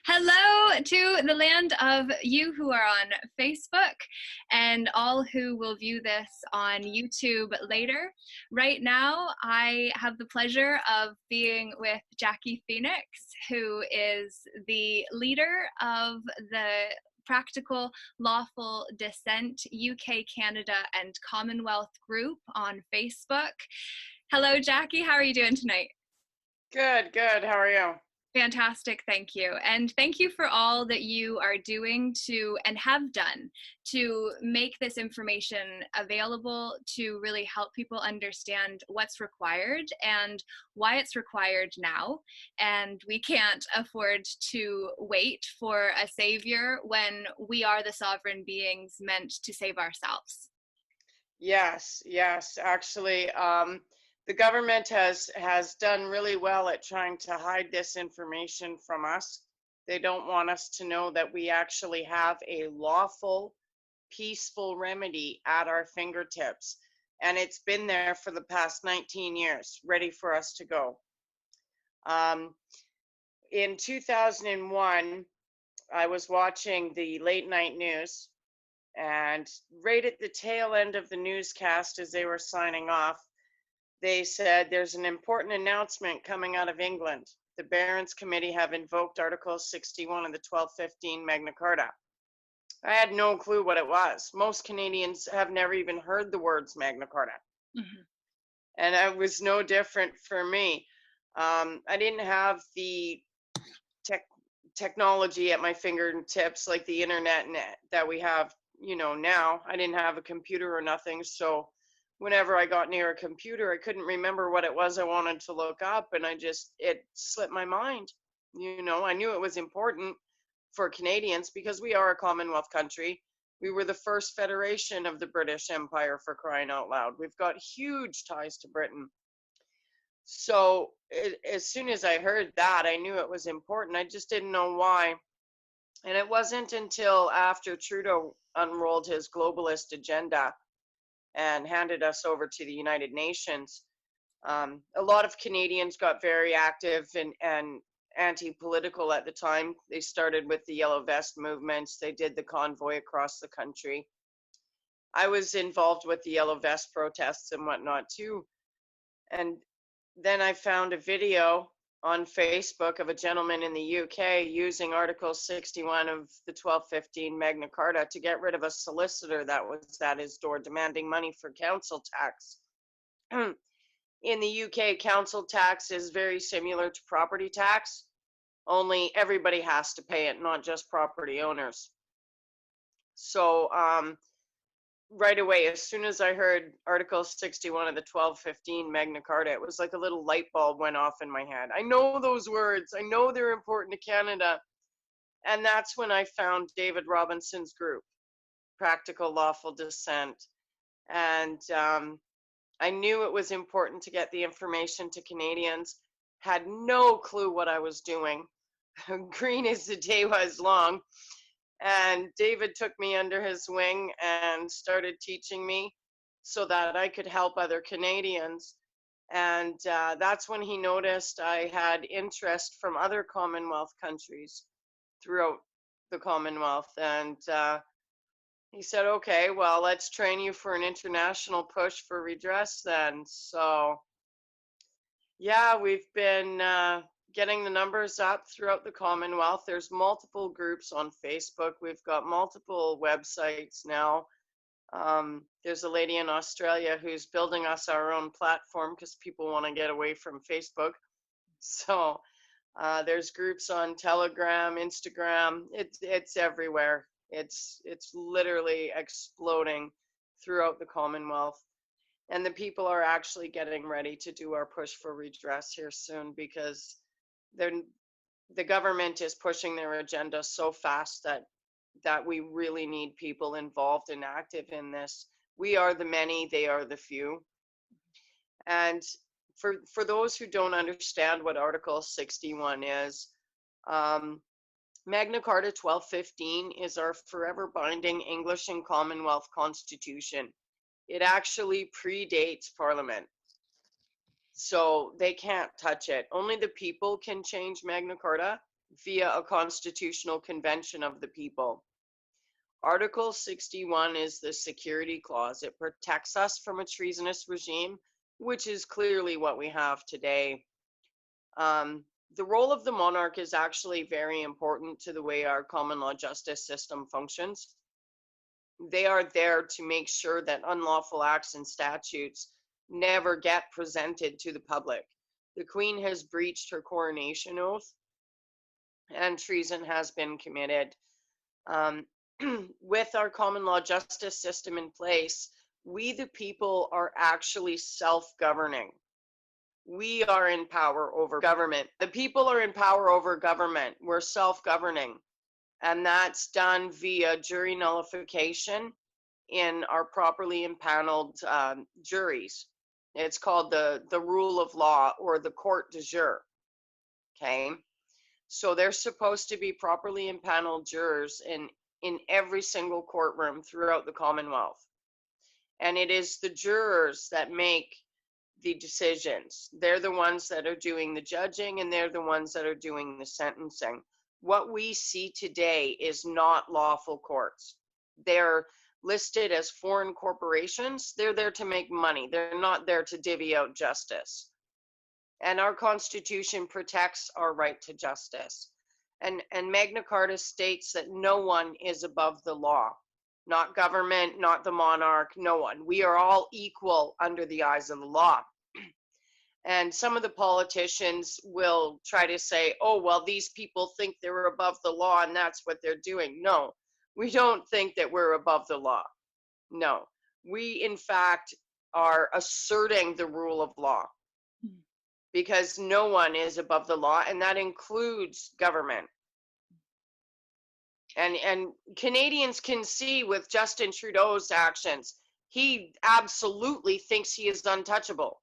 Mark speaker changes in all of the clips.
Speaker 1: Hello to the land of you who are on Facebook and all who will view this on YouTube later. Right now, I have the pleasure of being with Jacquie Phoenix, who is the leader of the Practical Lawful Dissent UK, Canada, and Commonwealth group on Facebook. Hello, Jacquie. How are you doing tonight?
Speaker 2: Good, good. How are you?
Speaker 1: Fantastic, thank you. And thank you for all that you are doing to and have done to make this information available to really help people understand what's required and why it's required now. And we can't afford to wait for a savior when we are the sovereign beings meant to save ourselves.
Speaker 2: Yes, yes. Actually, the government has done really well at trying to hide this information from us. They don't want us to know that we actually have a lawful, peaceful remedy at our fingertips. And it's been there for the past 19 years, ready for us to go. In 2001, I was watching the late night news, and right at the tail end of the newscast, as they were signing off, they said there's an important announcement coming out of England. The Barons Committee have invoked Article 61 of the 1215 Magna Carta. I had no clue what it was. Most Canadians have never even heard the words Magna Carta.
Speaker 1: Mm-hmm.
Speaker 2: And it was no different for me. I didn't have the technology at my fingertips like the internet that we have, now. I didn't have a computer or nothing, so whenever I got near a computer, I couldn't remember what it was I wanted to look up, and it slipped my mind. I knew it was important for Canadians because we are a Commonwealth country. We were the first federation of the British Empire, for crying out loud. We've got huge ties to Britain. So as soon as I heard that, I knew it was important. I just didn't know why. And it wasn't until after Trudeau unrolled his globalist agenda and handed us over to the United Nations. A lot of Canadians got very active and anti-political at the time. They started with the Yellow Vest movements. They did the convoy across the country. I was involved with the Yellow Vest protests and whatnot too. And then I found a video on Facebook of a gentleman in the UK using Article 61 of the 1215 Magna Carta to get rid of a solicitor that was at his door demanding money for council tax. In the UK, council tax is very similar to property tax, only everybody has to pay it, not just property owners. So right away, as soon as I heard Article 61 of the 1215 Magna Carta, it was like a little light bulb went off in my head. I know those words. I know they're important to Canada. And that's when I found David Robinson's group, Practical Lawful Dissent. And I knew it was important to get the information to Canadians. Had no clue what I was doing. Green as the day was long. And David took me under his wing and started teaching me so that I could help other Canadians. And that's when he noticed I had interest from other Commonwealth countries throughout the Commonwealth. And he said, okay, well, let's train you for an international push for redress then. So, yeah, we've been getting the numbers up throughout the Commonwealth. There's multiple groups on Facebook. We've got multiple websites now. There's a lady in Australia who's building us our own platform because people want to get away from Facebook. So there's groups on Telegram, Instagram. It's everywhere. It's literally exploding throughout the Commonwealth. And the people are actually getting ready to do our push for redress here soon because the government is pushing their agenda so fast that we really need people involved and active in this. We are the many, they are the few. And for those who don't understand what Article 61 is, Magna Carta 1215 is our forever binding English and Commonwealth Constitution. It actually predates Parliament. So they can't touch it. Only the people can change Magna Carta. via a constitutional convention of the people. Article 61 is the security clause. It protects us from a treasonous regime, which is clearly what we have today. The role of the monarch is actually very important to the way our common law justice system functions. They are there to make sure that unlawful acts and statutes never get presented to the public. The Queen has breached her coronation oath, and treason has been committed. With our common law justice system in place, we the people are actually self-governing. We are in power over government. The people are in power over government. We're self-governing. And that's done via jury nullification in our properly impaneled juries. It's called the rule of law, or the court de jure. Okay. So they're supposed to be properly impaneled jurors in every single courtroom throughout the Commonwealth. And it is the jurors that make the decisions. They're the ones that are doing the judging, and they're the ones that are doing the sentencing. What we see today is not lawful courts. They're listed as foreign corporations. They're there to make money. They're not there to divvy out justice. And our Constitution protects our right to justice. And Magna Carta states that no one is above the law. Not government, not the monarch, no one. We are all equal under the eyes of the law. And some of the politicians will try to say, oh, well, these people think they're above the law and that's what they're doing. No, we don't think that we're above the law. No, we in fact are asserting the rule of law, because no one is above the law, and that includes government. And Canadians can see with Justin Trudeau's actions, he absolutely thinks he is untouchable.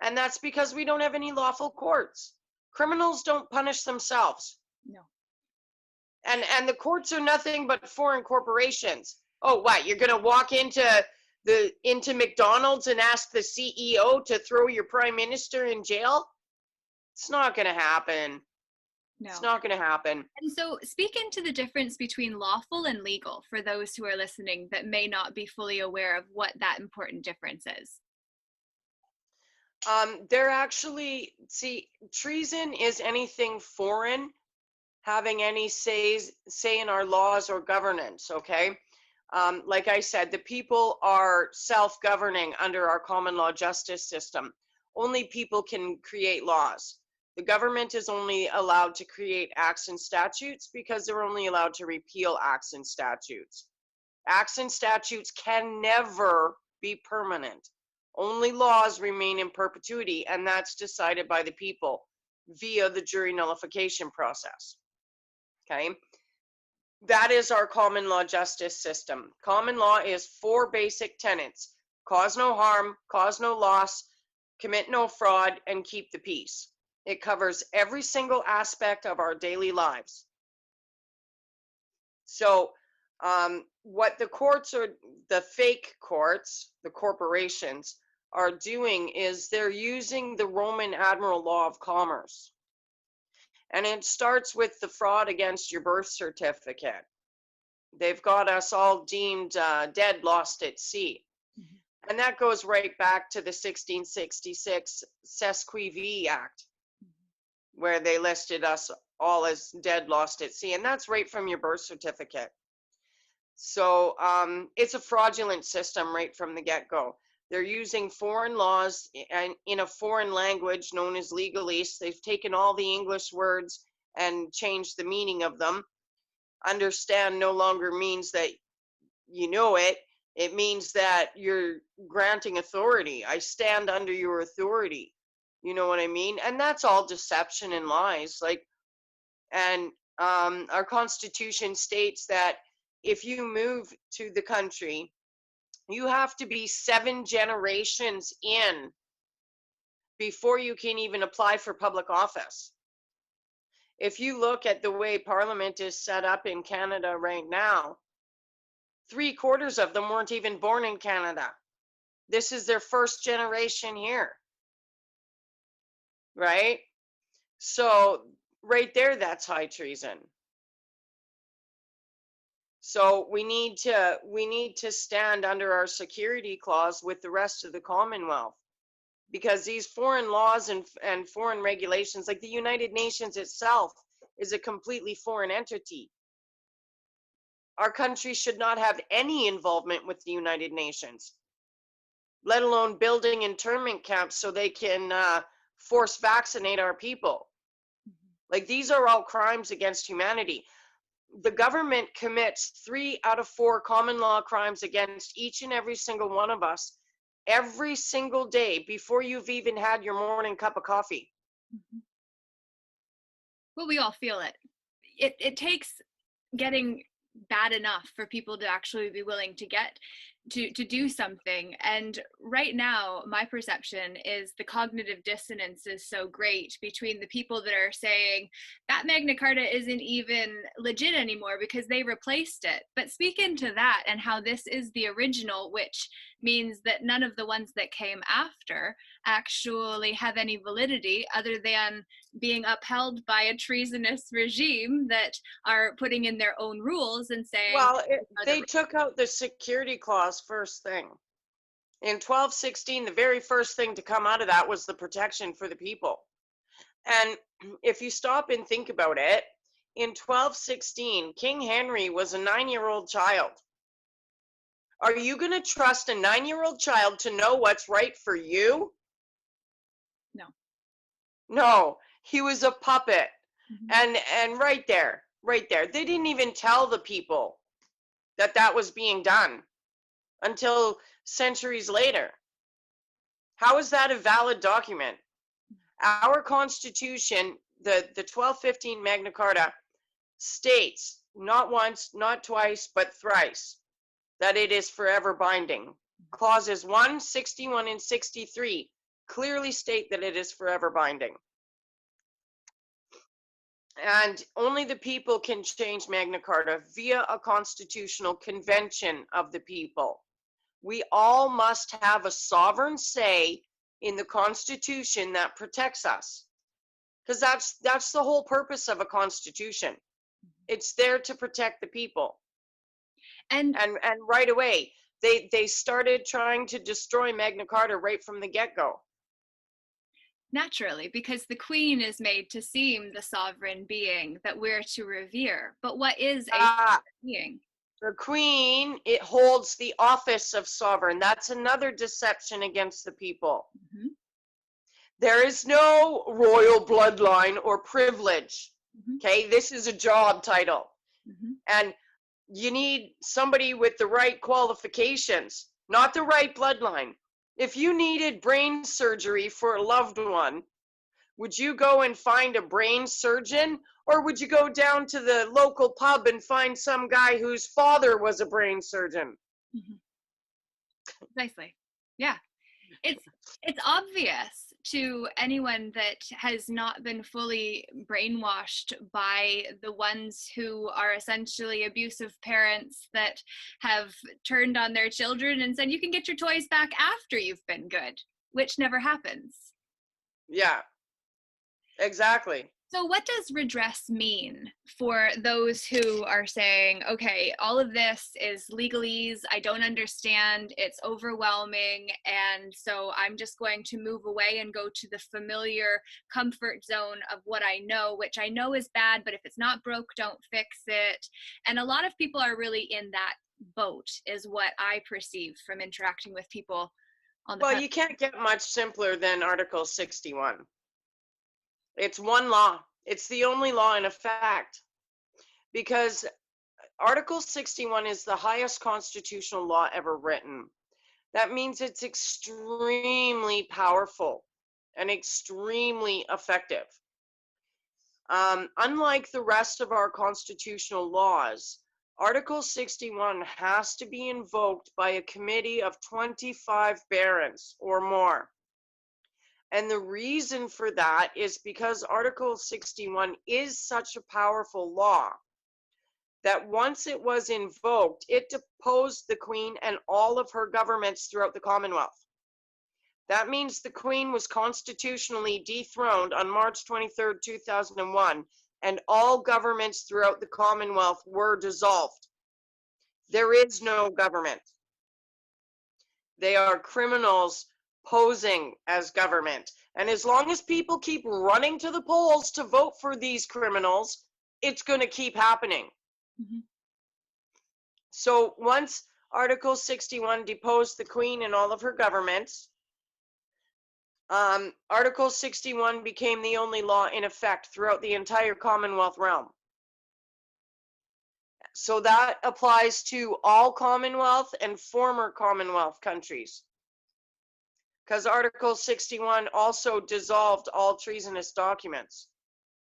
Speaker 2: And that's because we don't have any lawful courts. Criminals don't punish themselves.
Speaker 1: No.
Speaker 2: And the courts are nothing but foreign corporations. Oh, what? You're going to walk into McDonald's and ask the CEO to throw your prime minister in jail? It's not going to happen. No. It's not going to happen.
Speaker 1: And so speak into the difference between lawful and legal for those who are listening that may not be fully aware of what that important difference is.
Speaker 2: They're actually, see, treason is anything foreign having any say in our laws or governance, okay? Like I said, the people are self-governing under our common law justice system. Only people can create laws. The government is only allowed to create acts and statutes because they're only allowed to repeal acts and statutes. Acts and statutes can never be permanent. Only laws remain in perpetuity, and that's decided by the people via the jury nullification process. Okay? That is our common law justice system. Common law is 4 basic tenets: cause no harm, cause no loss, commit no fraud, and keep the peace. It covers every single aspect of our daily lives. So what the courts, or the fake courts, the corporations, are doing is they're using the Roman Admiral Law of Commerce. And it starts with the fraud against your birth certificate. They've got us all deemed dead, lost at sea. Mm-hmm. And that goes right back to the 1666 Sesquivi Act, where they listed us all as dead, lost at sea. And that's right from your birth certificate. So it's a fraudulent system right from the get-go. They're using foreign laws in a foreign language known as legalese. They've taken all the English words and changed the meaning of them. Understand no longer means that you know it. It means that you're granting authority. I stand under your authority. You know what I mean? And that's all deception and lies. And our Constitution states that if you move to the country, you have to be 7 generations in before you can even apply for public office. If you look at the way Parliament is set up in Canada right now, 3/4 of them weren't even born in Canada. This is their first generation here, right? So right there, that's high treason. So we need to stand under our security clause with the rest of the Commonwealth, because these foreign laws and foreign regulations, like the United Nations itself, is a completely foreign entity. Our country should not have any involvement with the United Nations, let alone building internment camps so they can force vaccinate our people. Like, these are all crimes against humanity. The government commits 3 out of 4 common law crimes against each and every single one of us every single day before you've even had your morning cup of coffee.
Speaker 1: Well, we all feel it. It takes getting bad enough for people to actually be willing to get to do something. And right now, my perception is the cognitive dissonance is so great between the people that are saying that Magna Carta isn't even legit anymore because they replaced it. But speak into that and how this is the original, which means that none of the ones that came after actually have any validity other than being upheld by a treasonous regime that are putting in their own rules and saying,
Speaker 2: well, they took out the security clause first thing. In 1216, the very first thing to come out of that was the protection for the people. And if you stop and think about it, in 1216, King Henry was a 9-year-old child. Are you going to trust a 9-year-old child to know what's right for you?
Speaker 1: No.
Speaker 2: No, he was a puppet.
Speaker 1: Mm-hmm.
Speaker 2: And right there, they didn't even tell the people that that was being done until centuries later. How is that a valid document? Our Constitution, the 1215 Magna Carta, states not once, not twice, but thrice that it is forever binding. Clauses 1, 61, and 63 clearly state that it is forever binding. And only the people can change Magna Carta via a constitutional convention of the people. We all must have a sovereign say in the Constitution that protects us. Because that's the whole purpose of a constitution. It's there to protect the people. And right away, they started trying to destroy Magna Carta right from the get-go.
Speaker 1: Naturally, because the queen is made to seem the sovereign being that we're to revere. But what is a sovereign being?
Speaker 2: The queen, it holds the office of sovereign. That's another deception against the people.
Speaker 1: Mm-hmm.
Speaker 2: There is no royal bloodline or privilege.
Speaker 1: Mm-hmm.
Speaker 2: Okay, this is a job title.
Speaker 1: Mm-hmm.
Speaker 2: And you need somebody with the right qualifications, not the right bloodline. If you needed brain surgery for a loved one, would you go and find a brain surgeon, or would you go down to the local pub and find some guy whose father was a brain surgeon?
Speaker 1: Mm-hmm. Precisely. Yeah. It's obvious to anyone that has not been fully brainwashed by the ones who are essentially abusive parents that have turned on their children and said, you can get your toys back after you've been good, which never happens.
Speaker 2: Yeah, exactly.
Speaker 1: So what does redress mean for those who are saying, okay, all of this is legalese, I don't understand, it's overwhelming, and so I'm just going to move away and go to the familiar comfort zone of what I know, which I know is bad, but if it's not broke, don't fix it. And a lot of people are really in that boat, is what I perceive from interacting with people on the
Speaker 2: Well, you can't get much simpler than Article 61. It's one law. It's the only law in effect, because Article 61 is the highest constitutional law ever written. That means it's extremely powerful and extremely effective. Unlike the rest of our constitutional laws, Article 61 has to be invoked by a committee of 25 barons or more. And the reason for that is because Article 61 is such a powerful law that once it was invoked, it deposed the Queen and all of her governments throughout the Commonwealth. That means the Queen was constitutionally dethroned on March 23rd, 2001, and all governments throughout the Commonwealth were dissolved. There is no government. They are criminals posing as government. And as long as people keep running to the polls to vote for these criminals, it's going to keep happening.
Speaker 1: Mm-hmm.
Speaker 2: So once Article 61 deposed the Queen and all of her governments, Article 61 became the only law in effect throughout the entire Commonwealth realm. So that applies to all Commonwealth and former Commonwealth countries. Because Article 61 also dissolved all treasonous documents.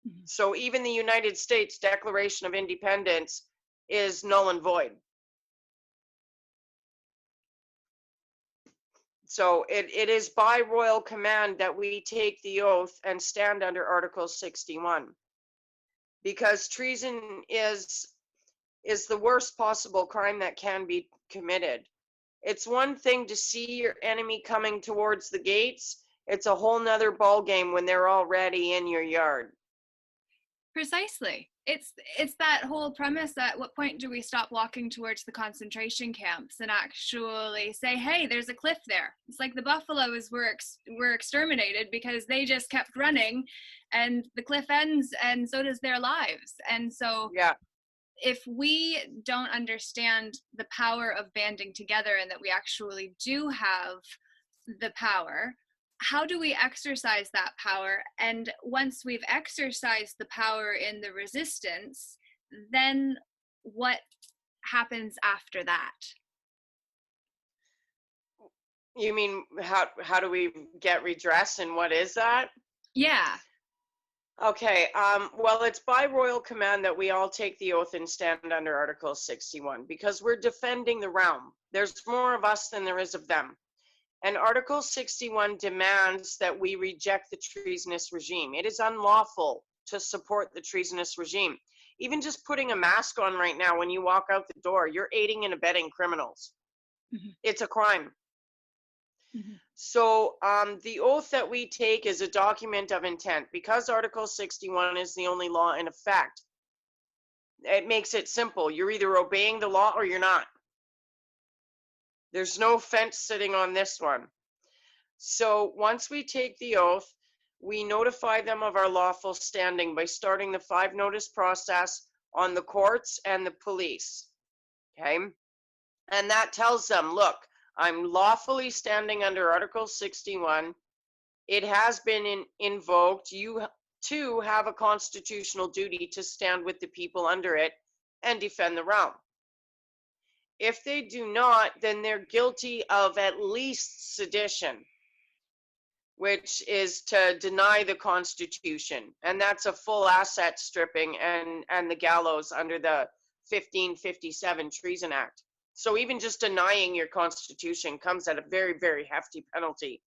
Speaker 2: Mm-hmm. So even the United States Declaration of Independence is null and void. So it is by royal command that we take the oath and stand under Article 61. Because treason is the worst possible crime that can be committed. It's one thing to see your enemy coming towards the gates. It's a whole nother ball game when they're already in your yard.
Speaker 1: Precisely. It's that whole premise that at what point do we stop walking towards the concentration camps and actually say, hey, there's a cliff there. It's like the buffaloes were exterminated because they just kept running, and the cliff ends, and so does their lives. And so
Speaker 2: yeah.
Speaker 1: If we don't understand the power of banding together and that we actually do have the power, how do we exercise that power? And once we've exercised the power in the resistance, then what happens after that?
Speaker 2: You mean how do we get redress, and what is that?
Speaker 1: Yeah.
Speaker 2: Okay, well, it's by royal command that we all take the oath and stand under Article 61, because we're defending the realm. There's more of us than there is of them. And Article 61 demands that we reject the treasonous regime. It is unlawful to support the treasonous regime. Even just putting a mask on right now when you walk out the door, you're aiding and abetting criminals. Mm-hmm. It's a crime. Mm-hmm. So the oath that we take is a document of intent. Because Article 61 is the only law in effect, it makes it simple. You're either obeying the law or you're not. There's no fence sitting on this one. So once we take the oath, we notify them of our lawful standing by starting the 5-notice process on the courts and the police. Okay? And that tells them, look, I'm lawfully standing under Article 61. It has been invoked. You too have a constitutional duty to stand with the people under it and defend the realm. If they do not, then they're guilty of at least sedition, which is to deny the Constitution. And that's a full asset stripping and the gallows under the 1557 Treason Act. So even just denying your Constitution comes at a very, very hefty penalty.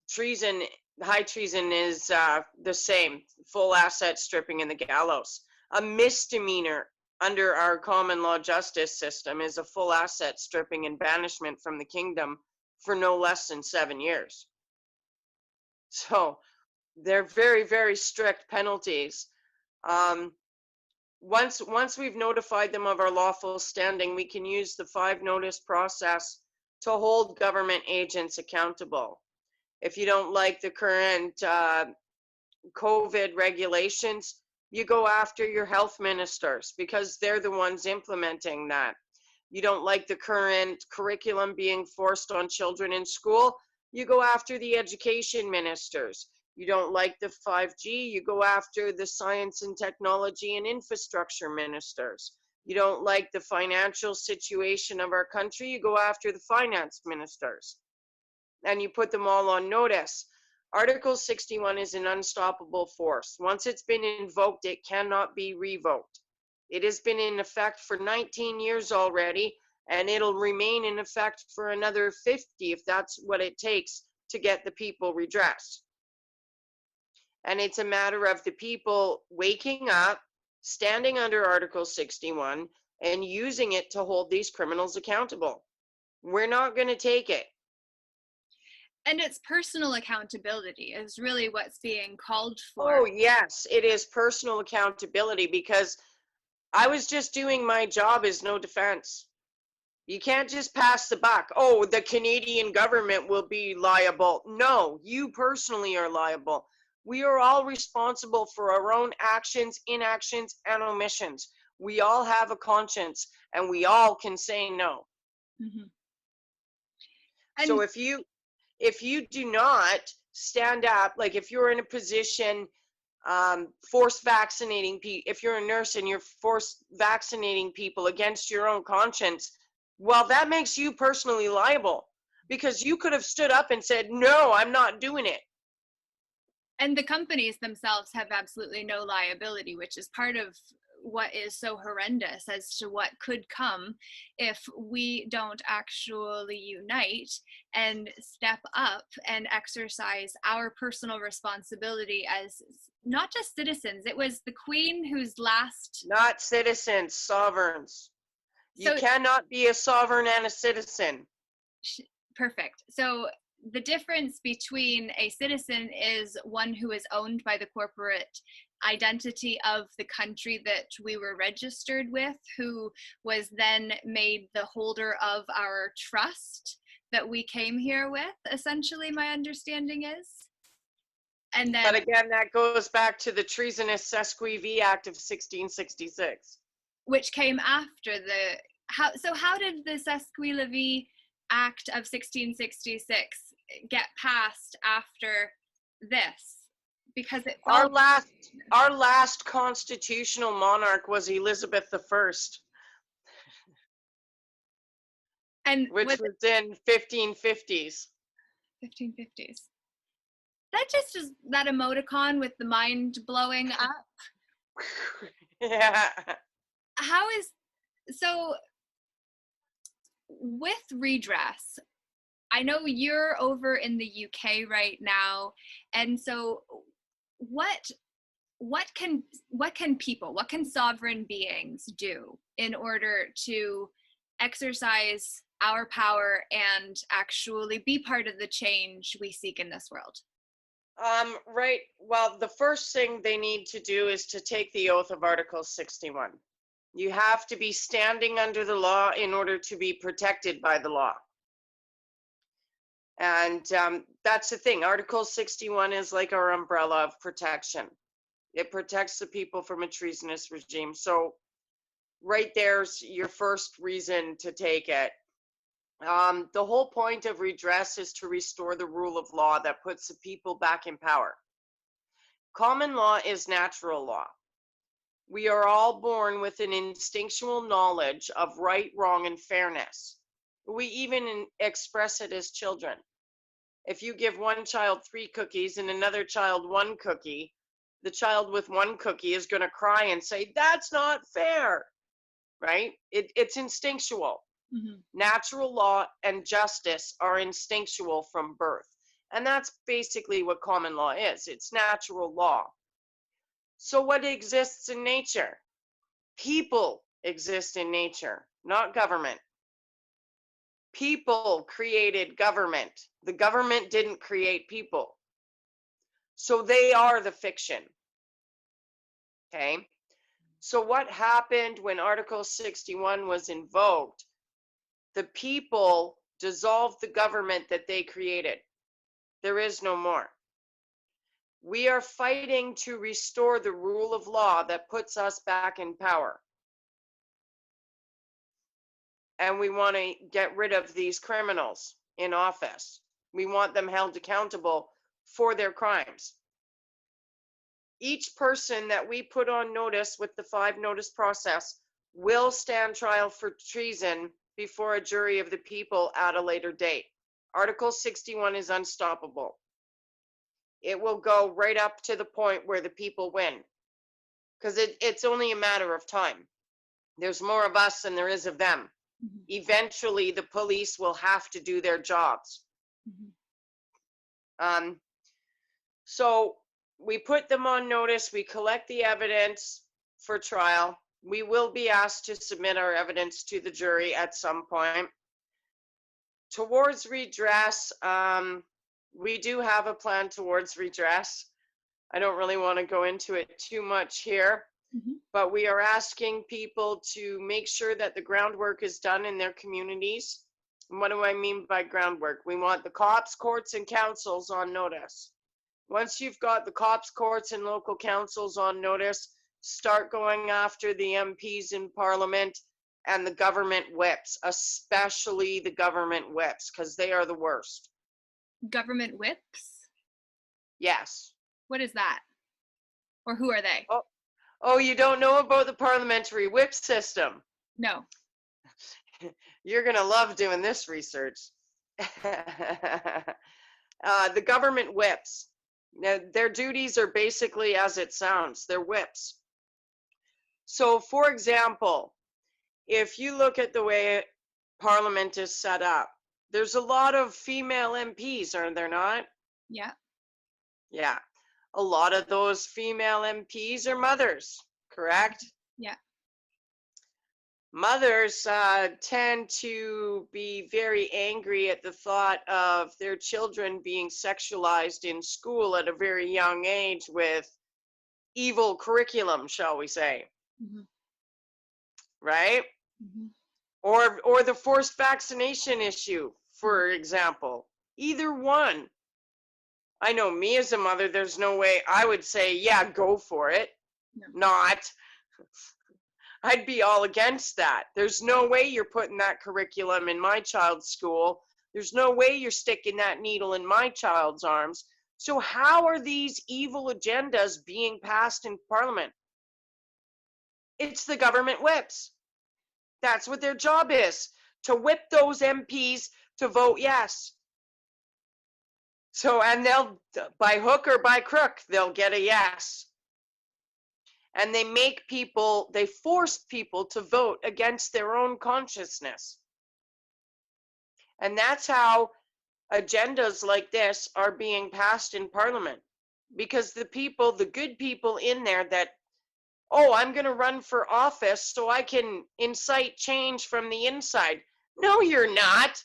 Speaker 2: Treason, high treason is the same, full asset stripping and the gallows. A misdemeanor under our common law justice system is a full asset stripping and banishment from the kingdom for no less than 7 years. So they're very, very strict penalties. Once we've notified them of our lawful standing, we can use the 5-notice process to hold government agents accountable. If you don't like the current COVID regulations, you go after your health ministers because they're the ones implementing that. You don't like the current curriculum being forced on children in school, you go after the education ministers. You don't like the 5G, you go after the science and technology and infrastructure ministers. You don't like the financial situation of our country, you go after the finance ministers. And you put them all on notice. Article 61 is an unstoppable force. Once it's been invoked, it cannot be revoked. It has been in effect for 19 years already, and it'll remain in effect for another 50 if that's what it takes to get the people redressed. And it's a matter of the people waking up, standing under Article 61, and using it to hold these criminals accountable. We're not going to take it.
Speaker 1: And it's personal accountability is really what's being called for.
Speaker 2: Oh, yes, it is personal accountability, because I was just doing my job as no defense. You can't just pass the buck. Oh, the Canadian government will be liable. No, you personally are liable. We are all responsible for our own actions, inactions, and omissions. We all have a conscience, and we all can say no.
Speaker 1: Mm-hmm.
Speaker 2: So if you do not stand up, like if you're in a position, force vaccinating people, if you're a nurse and you're force vaccinating people against your own conscience, well, that makes you personally liable, because you could have stood up and said, no, I'm not doing it.
Speaker 1: And the companies themselves have absolutely no liability, which is part of what is so horrendous as to what could come if we don't actually unite and step up and exercise our personal responsibility as not just citizens. It was the Queen whose last...
Speaker 2: Not citizens, sovereigns. You
Speaker 1: So,
Speaker 2: cannot be a sovereign and a citizen.
Speaker 1: perfect. So the difference between a citizen is one who is owned by the corporate identity of the country that we were registered with, who was then made the holder of our trust that we came here with, essentially, my understanding is. And then,
Speaker 2: But again, that goes back to the Treasonous Sesquiv Act of 1666.
Speaker 1: which came after the... How did the Sesquiv Act of 1666 get passed after this? Because it
Speaker 2: our last constitutional monarch was Elizabeth I,
Speaker 1: and
Speaker 2: which was in 1550s.
Speaker 1: 1550s. That just is that emoticon with the mind blowing up.
Speaker 2: Yeah.
Speaker 1: How is... So with Redress, I know you're over in the UK right now, and so what can sovereign beings do in order to exercise our power and actually be part of the change we seek in this world?
Speaker 2: Right. Well, the first thing they need to do is to take the oath of Article 61. You have to be standing under the law in order to be protected by the law. And that's the thing. Article 61 is like our umbrella of protection. It protects the people from a treasonous regime. So right there's your first reason to take it. The whole point of redress is to restore the rule of law that puts the people back in power. Common law is natural law. We are all born with an instinctual knowledge of right, wrong, and fairness. We even express it as children. If you give one child 3 cookies and another child 1 cookie, the child with 1 cookie is going to cry and say, that's not fair, right? It's instinctual.
Speaker 1: Mm-hmm.
Speaker 2: Natural law and justice are instinctual from birth. And that's basically what common law is. It's natural law. So what exists in nature? People exist in nature, not government. People created government. The government didn't create people. So they are the fiction. Okay? So what happened when Article 61 was invoked? The people dissolved the government that they created. There is no more. We are fighting to restore the rule of law that puts us back in power. And we want to get rid of these criminals in office. We want them held accountable for their crimes. Each person that we put on notice with the 5 notice process will stand trial for treason before a jury of the people at a later date. Article 61 is unstoppable. It will go right up to the point where the people win, because it's only a matter of time. There's more of us than there is of them.
Speaker 1: Mm-hmm.
Speaker 2: Eventually, the police will have to do their jobs.
Speaker 1: Mm-hmm.
Speaker 2: So we put them on notice. We collect the evidence for trial. We will be asked to submit our evidence to the jury at some point. Towards redress, we do have a plan towards redress. I don't really want to go into it too much here, but we are asking people to make sure that the groundwork is done in their communities. And what do I mean by groundwork? We want the cops, courts, and councils on notice. Once you've got the cops, courts, and local councils on notice, start going after the MPs in Parliament and the government whips, especially the government whips, because they are the worst.
Speaker 1: Government whips?
Speaker 2: Yes.
Speaker 1: What is that? Or who are they?
Speaker 2: Oh, you don't know about the parliamentary whip system?
Speaker 1: No.
Speaker 2: You're going to love doing this research. The government whips. Now, their duties are basically as it sounds. They're whips. So, for example, if you look at the way Parliament is set up, there's a lot of female MPs, are there not?
Speaker 1: Yeah.
Speaker 2: Yeah. A lot of those female MPs are mothers, correct?
Speaker 1: Yeah.
Speaker 2: Mothers tend to be very angry at the thought of their children being sexualized in school at a very young age with evil curriculum, shall we say. Right? Or the forced vaccination issue, for example. Either one. I know me as a mother, there's no way I would say, yeah, go for it. No. Not. I'd be all against that. There's no way you're putting that curriculum in my child's school. There's no way you're sticking that needle in my child's arms. So how are these evil agendas being passed in Parliament? It's the government whips. That's what their job is, to whip those MPs to vote yes. So, and they'll, by hook or by crook, they'll get a yes. And they make people, they force people to vote against their own consciousness. And that's how agendas like this are being passed in Parliament. Because the people, the good people in there that, oh, I'm going to run for office so I can incite change from the inside. No, you're not.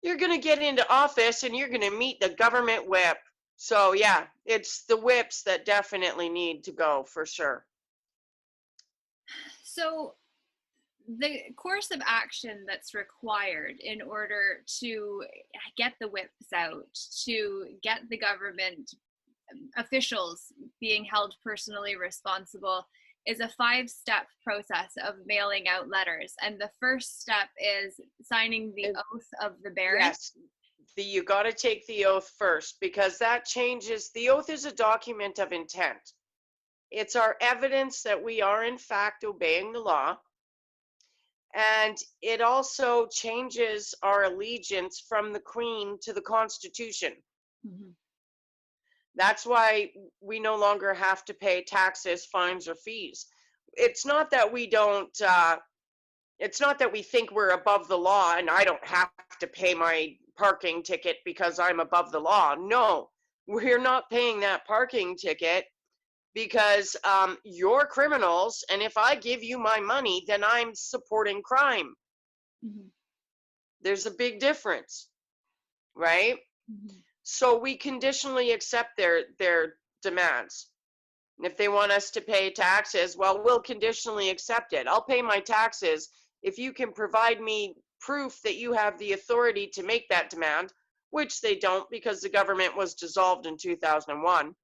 Speaker 2: You're going to get into office and you're going to meet the government whip. So yeah, it's the whips that definitely need to go for sure.
Speaker 1: So the course of action that's required in order to get the whips out, to get the government officials being held personally responsible, is a 5-step process of mailing out letters. And the first step is signing the oath of the Baron.
Speaker 2: Yes, you got to take the oath first, because that changes. The oath is a document of intent. It's our evidence that we are in fact obeying the law. And it also changes our allegiance from the Queen to the Constitution. That's why we no longer have to pay taxes, fines, or fees. It's not that we don't, it's not that we think we're above the law and I don't have to pay my parking ticket because I'm above the law. No, we're not paying that parking ticket because you're criminals, and if I give you my money, then I'm supporting crime. There's a big difference, right? So we conditionally accept their demands. And if they want us to pay taxes, well, we'll conditionally accept it. I'll pay my taxes if you can provide me proof that you have the authority to make that demand, which they don't, because the government was dissolved in 2001.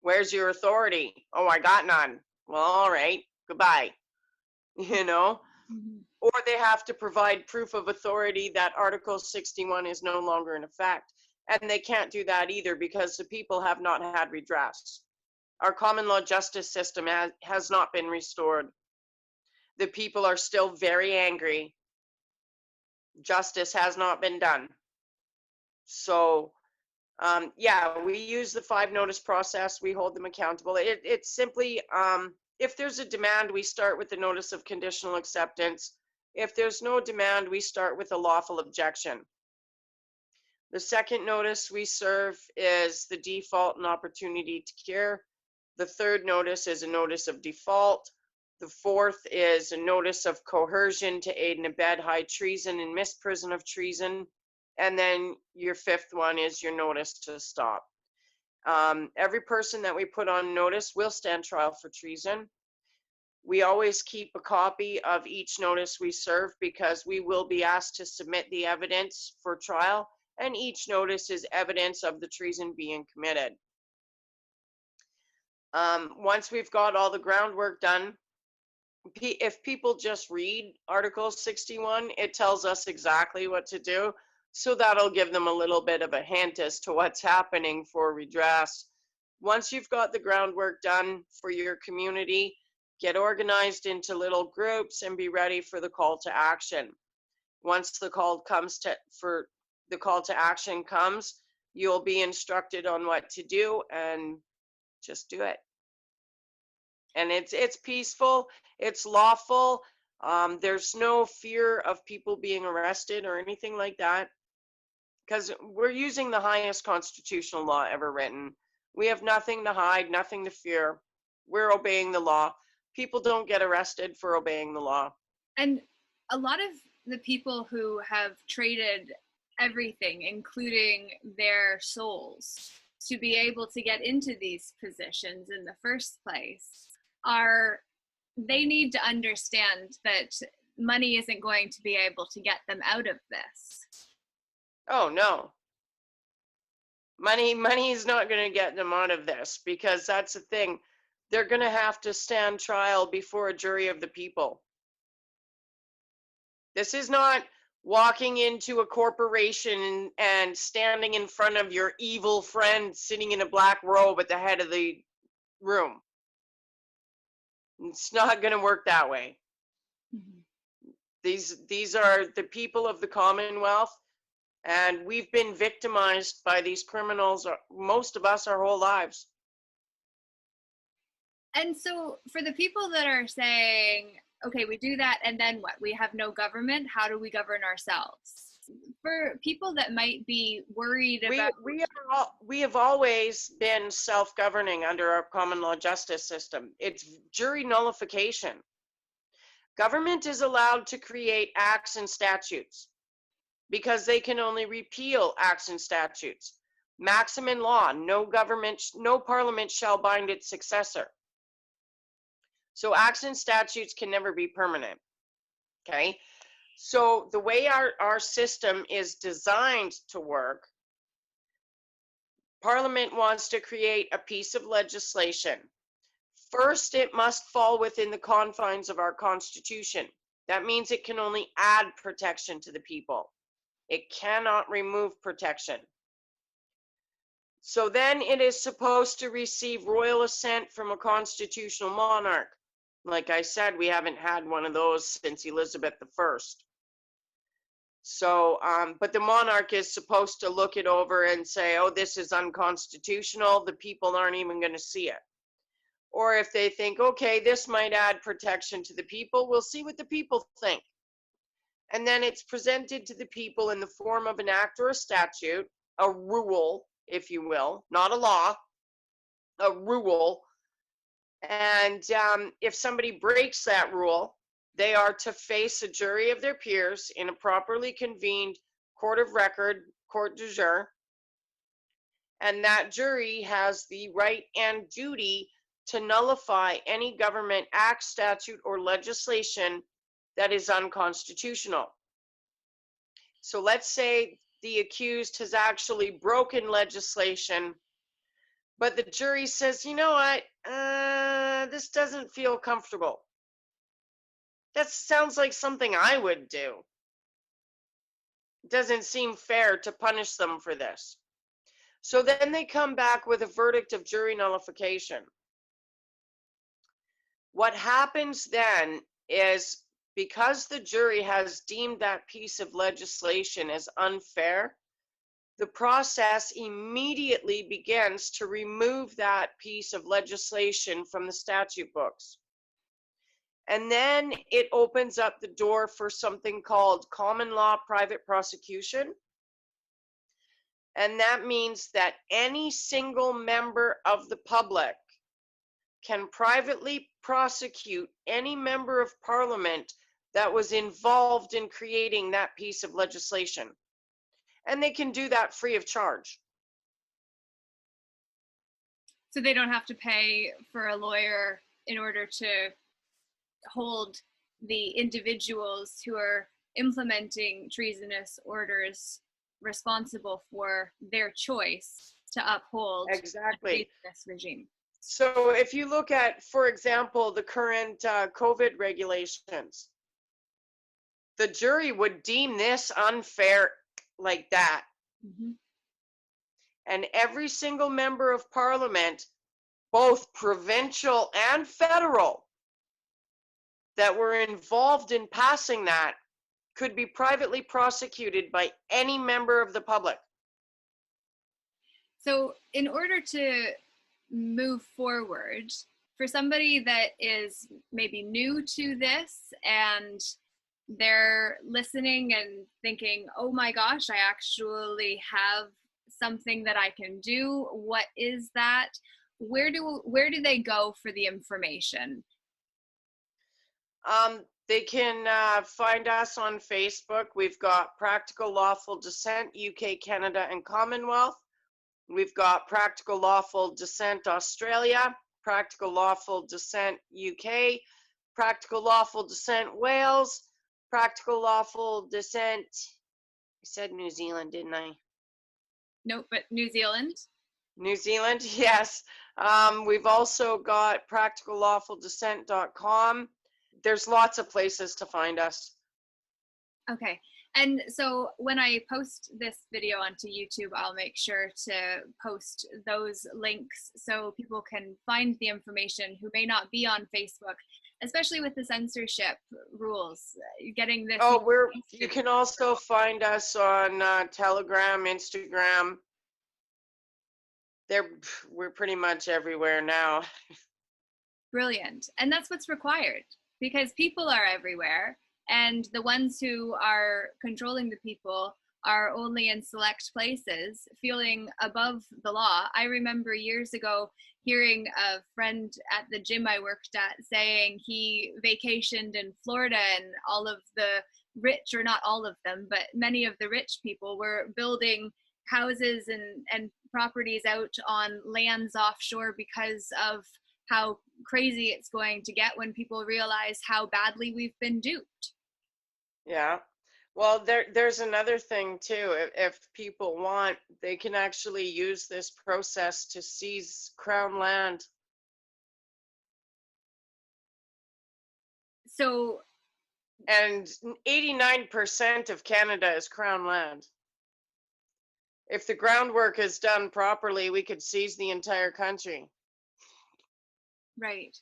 Speaker 2: Where's your authority? Oh, I got none. Well, all right, goodbye. You know? Or they have to provide proof of authority that Article 61 is no longer in effect. And they can't do that either because the people have not had redress. Our common law justice system has not been restored. The people are still very angry. Justice has not been done. So, yeah, we use the 5-notice process. We hold them accountable. It's simply, if there's a demand, we start with the notice of conditional acceptance. If there's no demand, we start with a lawful objection. The second notice we serve is the default and opportunity to cure. The third notice is a notice of default. The fourth is a notice of coercion to aid and abet high treason and misprision of treason. And then your fifth one is your notice to stop. Every person that we put on notice will stand trial for treason. We always keep a copy of each notice we serve because we will be asked to submit the evidence for trial, and each notice is evidence of the treason being committed. Once we've got all the groundwork done, if people just read Article 61, it tells us exactly what to do. So that'll give them a little bit of a hint as to what's happening for redress. Once you've got the groundwork done for your community, get organized into little groups and be ready for the call to action. Once the call to action comes, you'll be instructed on what to do, and just do it. And it's peaceful, it's lawful. There's no fear of people being arrested or anything like that, because we're using the highest constitutional law ever written. We have nothing to hide, nothing to fear. We're obeying the law. People don't get arrested for obeying the law.
Speaker 1: And a lot of the people who have traded everything, including their souls, to be able to get into these positions in the first place, they need to understand that money isn't going to be able to get them out of this.
Speaker 2: Oh no. Money is not going to get them out of this, because that's the thing. They're going to have to stand trial before a jury of the people. This is not walking into a corporation and standing in front of your evil friend sitting in a black robe at the head of the room. It's not going to work that way. Mm-hmm. These are the people of the Commonwealth, and we've been victimized by these criminals, most of us, our whole lives.
Speaker 1: And so for the people that are saying, okay, we do that, and then what? We have no government. How do we govern ourselves? For people that might be worried about...
Speaker 2: We have always been self-governing under our common law justice system. It's jury nullification. Government is allowed to create acts and statutes because they can only repeal acts and statutes. Maxim law, no parliament shall bind its successor. So acts and statutes can never be permanent. Okay? So the way our system is designed to work, Parliament wants to create a piece of legislation. First, it must fall within the confines of our Constitution. That means it can only add protection to the people. It cannot remove protection. So then it is supposed to receive royal assent from a constitutional monarch. Like I said, we haven't had one of those since Elizabeth I. So, but the monarch is supposed to look it over and say, oh, this is unconstitutional. The people aren't even going to see it. Or if they think, okay, this might add protection to the people, we'll see what the people think. And then it's presented to the people in the form of an act or a statute, a rule, if you will, not a law, a rule. And if somebody breaks that rule, they are to face a jury of their peers in a properly convened court of record, court du jour. And that jury has the right and duty to nullify any government act, statute, or legislation that is unconstitutional. So let's say the accused has actually broken legislation, but the jury says, you know what, this doesn't feel comfortable. That sounds like something I would do. It doesn't seem fair to punish them for this. So then they come back with a verdict of jury nullification. What happens then is, because the jury has deemed that piece of legislation as unfair, the process immediately begins to remove that piece of legislation from the statute books. And then it opens up the door for something called common law private prosecution. And that means that any single member of the public can privately prosecute any member of parliament that was involved in creating that piece of legislation. and they can do that free of charge.
Speaker 1: So they don't have to pay for a lawyer in order to hold the individuals who are implementing treasonous orders responsible for their choice to uphold
Speaker 2: Exactly.
Speaker 1: a treasonous regime.
Speaker 2: So if you look at, for example, the current COVID regulations, the jury would deem this unfair like that.
Speaker 1: Mm-hmm.
Speaker 2: And every single member of parliament, both provincial and federal, that were involved in passing that could be privately prosecuted by any member of the public.
Speaker 1: So in order to move forward, for somebody that is maybe new to this and they're listening and thinking, oh my gosh, I actually have something that I can do. What is that? Where do they go for the information?
Speaker 2: They can find us on Facebook. We've got Practical Lawful Dissent, UK, Canada, and Commonwealth. We've got Practical Lawful Dissent, Australia, Practical Lawful Dissent, UK, Practical Lawful Dissent, Wales, Practical Lawful Dissent, I said New Zealand, didn't I?
Speaker 1: Nope, but New Zealand.
Speaker 2: New Zealand, yes. We've also got practicallawfuldissent.com. There's lots of places to find us.
Speaker 1: Okay. And so when I post this video onto YouTube, I'll make sure to post those links so people can find the information who may not be on Facebook, especially with the censorship rules, getting this.
Speaker 2: Oh, you can also find us on Telegram, Instagram. We're pretty much everywhere now.
Speaker 1: Brilliant. And that's what's required, because people are everywhere, and the ones who are controlling the people are only in select places, feeling above the law. I remember years ago hearing a friend at the gym I worked at saying he vacationed in Florida, and all of the rich, or not all of them, but many of the rich people were building houses and properties out on lands offshore because of how crazy it's going to get when people realize how badly we've been duped.
Speaker 2: Yeah. Well, there's another thing too. If people want, they can actually use this process to seize Crown land.
Speaker 1: So,
Speaker 2: and 89% of Canada is Crown land. If the groundwork is done properly, we could seize the entire country.
Speaker 1: Right.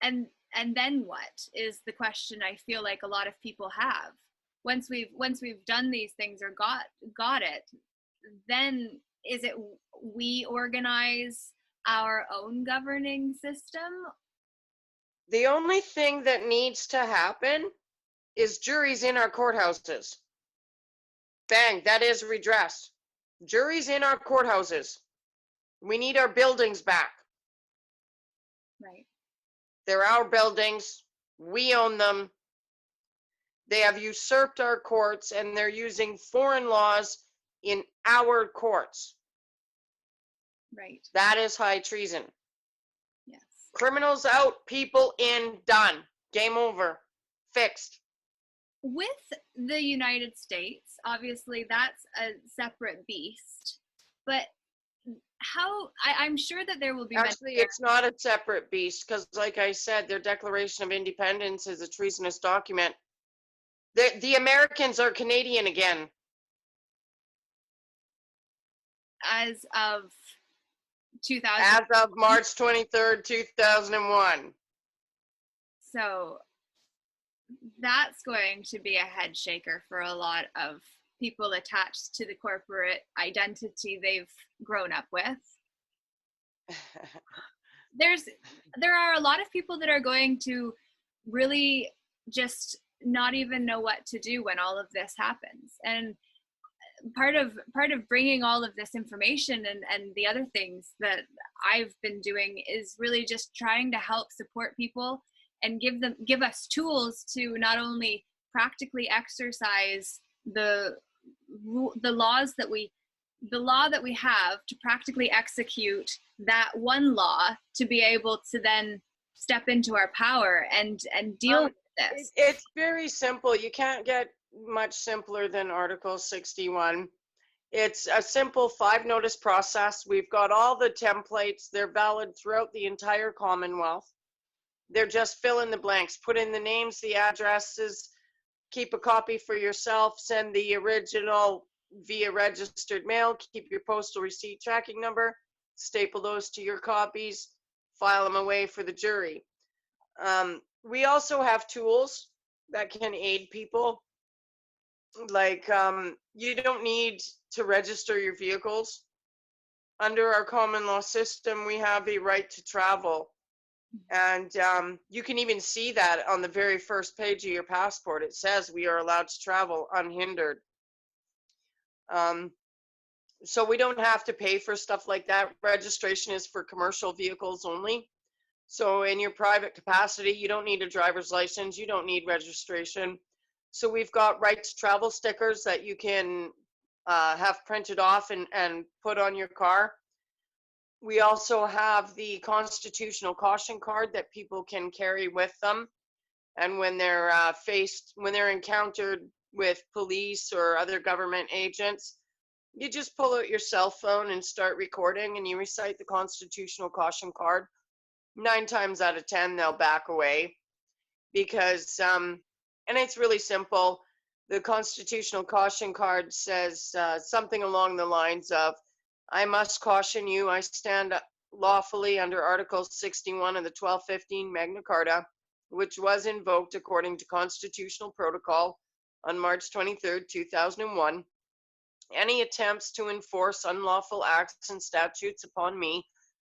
Speaker 1: And then what is the question I feel like a lot of people have. Once we've done these things or got it, then is it we organize our own governing system?
Speaker 2: The only thing that needs to happen is juries in our courthouses. Bang, that is redress. Juries in our courthouses. We need our buildings back.
Speaker 1: Right.
Speaker 2: They're our buildings. We own them. They have usurped our courts, and they're using foreign laws in our courts.
Speaker 1: Right.
Speaker 2: That is high treason.
Speaker 1: Yes.
Speaker 2: Criminals out, people in, done. Game over. Fixed.
Speaker 1: With the United States, obviously that's a separate beast, but I'm sure that there will be
Speaker 2: actually it's not a separate beast, because like I said, their Declaration of Independence is a treasonous document. The Americans are Canadian again.
Speaker 1: As of 2000.
Speaker 2: As of March 23rd, 2001.
Speaker 1: So that's going to be a head shaker for a lot of people attached to the corporate identity they've grown up with. There are a lot of people that are going to really just not even know what to do when all of this happens. And part of bringing all of this information and the other things that I've been doing is really just trying to help support people and give us tools to not only practically exercise the the law that we have to practically execute that one law to be able to then step into our power and deal with this?
Speaker 2: It's very simple. You can't get much simpler than Article 61. It's a simple 5-notice process. We've got all the templates. They're valid throughout the entire Commonwealth. They're just fill in the blanks, put in the names, the addresses, keep a copy for yourself, send the original via registered mail, keep your postal receipt tracking number, staple those to your copies, file them away for the jury. We also have tools that can aid people. Like, you don't need to register your vehicles. Under our common law system, we have a right to travel. And you can even see that on the very first page of your passport. It says we are allowed to travel unhindered. So we don't have to pay for stuff like that. Registration is for commercial vehicles only. So in your private capacity, you don't need a driver's license. You don't need registration. So we've got right to travel stickers that you can have printed off and put on your car. We also have the constitutional caution card that people can carry with them. And when they're when they're encountered with police or other government agents, you just pull out your cell phone and start recording, and you recite the constitutional caution card. 9 times out of 10, they'll back away because, and it's really simple. The constitutional caution card says something along the lines of, I must caution you, I stand lawfully under Article 61 of the 1215 Magna Carta, which was invoked according to constitutional protocol on March 23rd, 2001. Any attempts to enforce unlawful acts and statutes upon me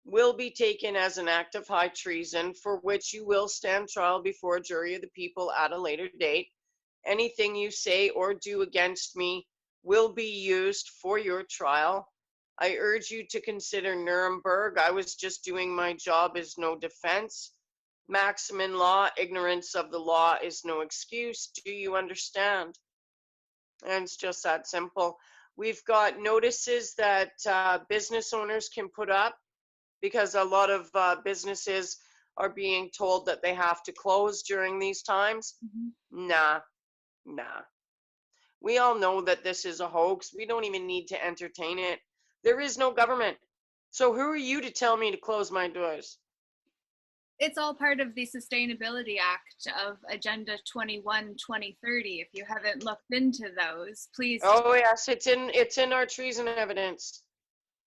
Speaker 2: will be taken as an act of high treason, for which you will stand trial before a jury of the people at a later date. Anything you say or do against me will be used for your trial. I urge you to consider Nuremberg. I was just doing my job as no defense. Maxim in law, ignorance of the law is no excuse. Do you understand? And it's just that simple. We've got notices that business owners can put up, because a lot of businesses are being told that they have to close during these times. Mm-hmm. Nah. We all know that this is a hoax. We don't even need to entertain it. There is no government. So who are you to tell me to close my doors?
Speaker 1: It's all part of the Sustainability Act of Agenda 21 2030. If you haven't looked into those, please.
Speaker 2: Oh yes, it's in our treason evidence.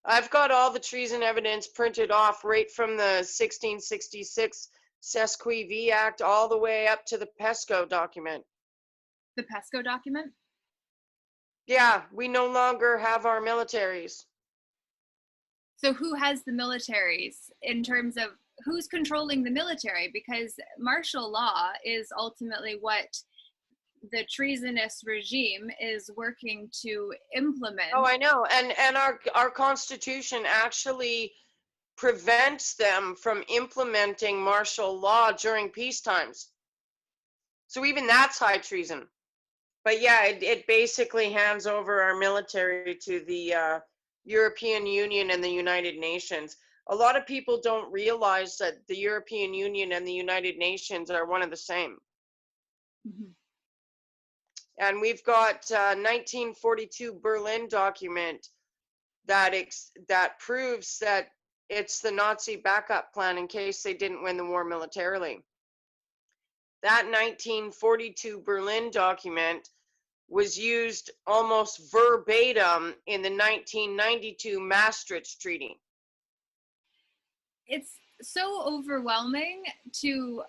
Speaker 2: I've got all the treason evidence printed off right from the 1666 Sesquiv Act all the way up to the PESCO document.
Speaker 1: The PESCO document?
Speaker 2: Yeah, we no longer have our militaries.
Speaker 1: So who has the militaries in terms of who's controlling the military? Because martial law is ultimately what the treasonous regime is working to implement.
Speaker 2: Oh, I know. And our Constitution actually prevents them from implementing martial law during peace times. So even that's high treason. But yeah, it basically hands over our military to the European Union and the United Nations. A lot of people don't realize that the European Union and the United Nations are one and the same. Mm-hmm. And we've got 1942 Berlin document that proves that it's the Nazi backup plan in case they didn't win the war militarily. That 1942 Berlin document was used almost verbatim in the 1992 Maastricht Treaty.
Speaker 1: It's so overwhelming to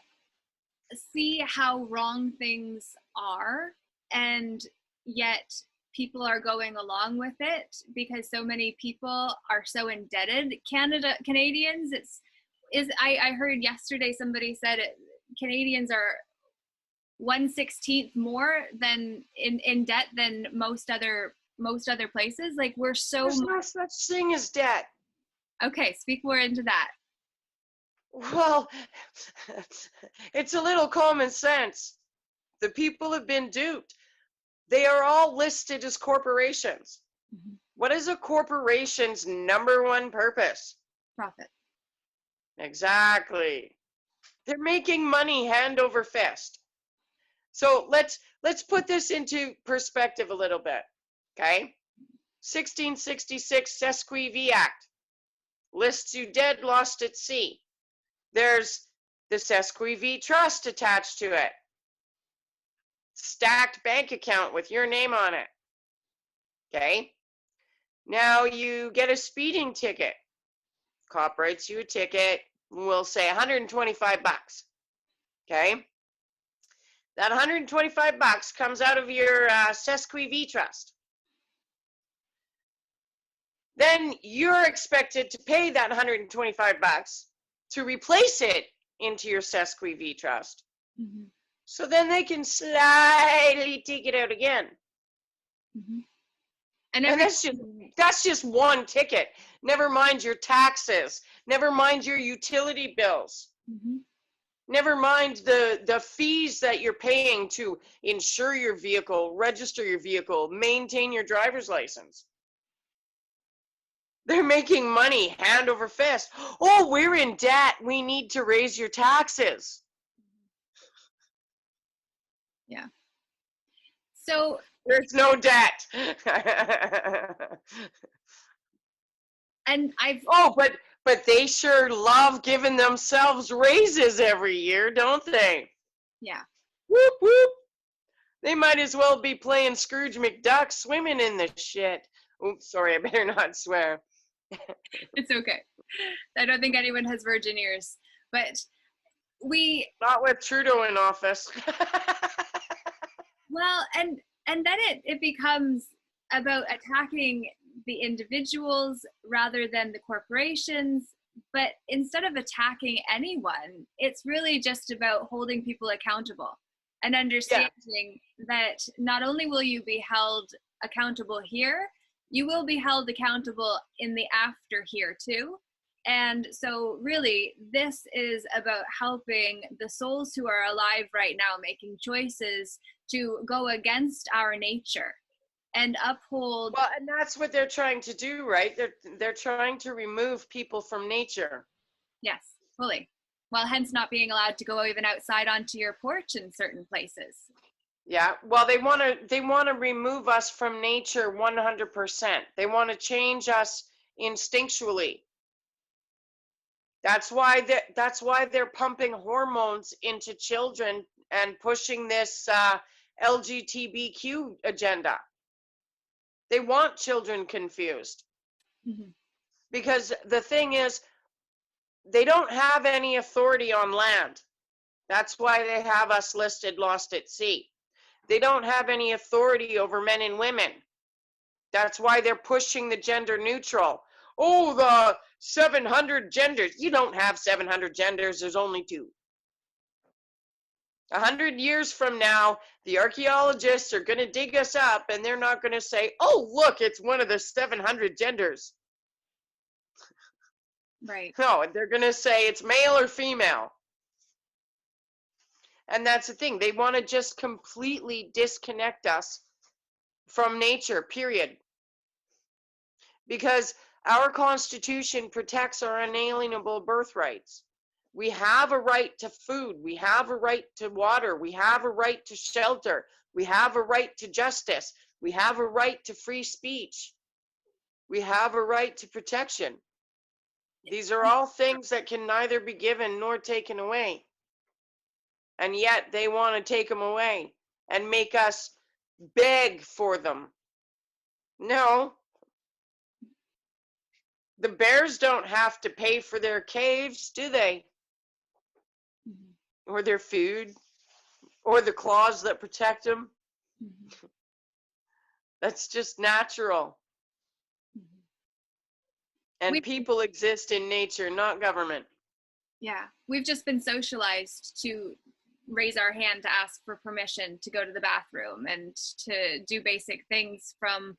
Speaker 1: see how wrong things are, and yet people are going along with it because so many people are so indebted. Canadians, I heard yesterday somebody said Canadians are 1/16 more than in debt than most other places. Like, we're so.
Speaker 2: There's no such thing as debt.
Speaker 1: Okay, speak more into that.
Speaker 2: Well, it's a little common sense. The people have been duped. they are all listed as corporations.
Speaker 1: Mhm.
Speaker 2: What is a corporation's number one purpose?
Speaker 1: Profit.
Speaker 2: Exactly. They're making money hand over fist. So let's put this into perspective a little bit. Okay? 1666 Sesquiv Act lists you dead, lost at sea. There's the Sesquiv Trust attached to it. Stacked bank account with your name on it. Okay? Now you get a speeding ticket. Cop writes you a ticket. We'll say 125 bucks. Okay? That 125 bucks comes out of your Sesquiv Trust. Then you're expected to pay that 125 bucks to replace it into your Sesquiv Trust.
Speaker 1: Mm-hmm.
Speaker 2: So then they can slightly take it out again.
Speaker 1: Mm-hmm.
Speaker 2: And that's just one ticket. Never mind your taxes. Never mind your utility bills.
Speaker 1: Mm-hmm.
Speaker 2: Never mind the fees that you're paying to insure your vehicle, register your vehicle, maintain your driver's license. They're making money hand over fist. Oh, we're in debt. We need to raise your taxes.
Speaker 1: Yeah. So
Speaker 2: there's no debt.
Speaker 1: And
Speaker 2: but they sure love giving themselves raises every year, don't they?
Speaker 1: Yeah.
Speaker 2: Whoop whoop. They might as well be playing Scrooge McDuck swimming in the shit. Oops, sorry, I better not swear.
Speaker 1: It's okay. I don't think anyone has virgin ears, but
Speaker 2: not with Trudeau in office.
Speaker 1: Well, and then it becomes about attacking the individuals rather than the corporations. But instead of attacking anyone, it's really just about holding people accountable and understanding that not only will you be held accountable here, you will be held accountable in the after here too. And so really, this is about helping the souls who are alive right now, making choices to go against our nature and uphold.
Speaker 2: Well, and that's what they're trying to do, right? They're trying to remove people from nature.
Speaker 1: Yes, fully. Well, hence not being allowed to go even outside onto your porch in certain places.
Speaker 2: Yeah, well, they want to remove us from nature 100%. They want to change us instinctually. That's why they're pumping hormones into children and pushing this LGBTQ agenda. They want children confused.
Speaker 1: Mm-hmm.
Speaker 2: Because the thing is, they don't have any authority on land. That's why they have us listed lost at sea. They don't have any authority over men and women. That's why they're pushing the gender neutral. Oh, the 700 genders. You don't have 700 genders. There's only 2. 100 years from now, the archaeologists are going to dig us up and they're not going to say, oh, look, it's one of the 700 genders.
Speaker 1: Right.
Speaker 2: No, they're going to say it's male or female. And that's the thing. They want to just completely disconnect us from nature, period. Because our Constitution protects our unalienable birthrights. We have a right to food. We have a right to water. We have a right to shelter. We have a right to justice. We have a right to free speech. We have a right to protection. These are all things that can neither be given nor taken away. And yet they want to take them away and make us beg for them. No. The bears don't have to pay for their caves, do they? Mm-hmm. Or their food, or the claws that protect them. Mm-hmm. That's just natural. Mm-hmm. And people exist in nature, not government.
Speaker 1: Yeah, we've just been socialized to raise our hand to ask for permission to go to the bathroom and to do basic things from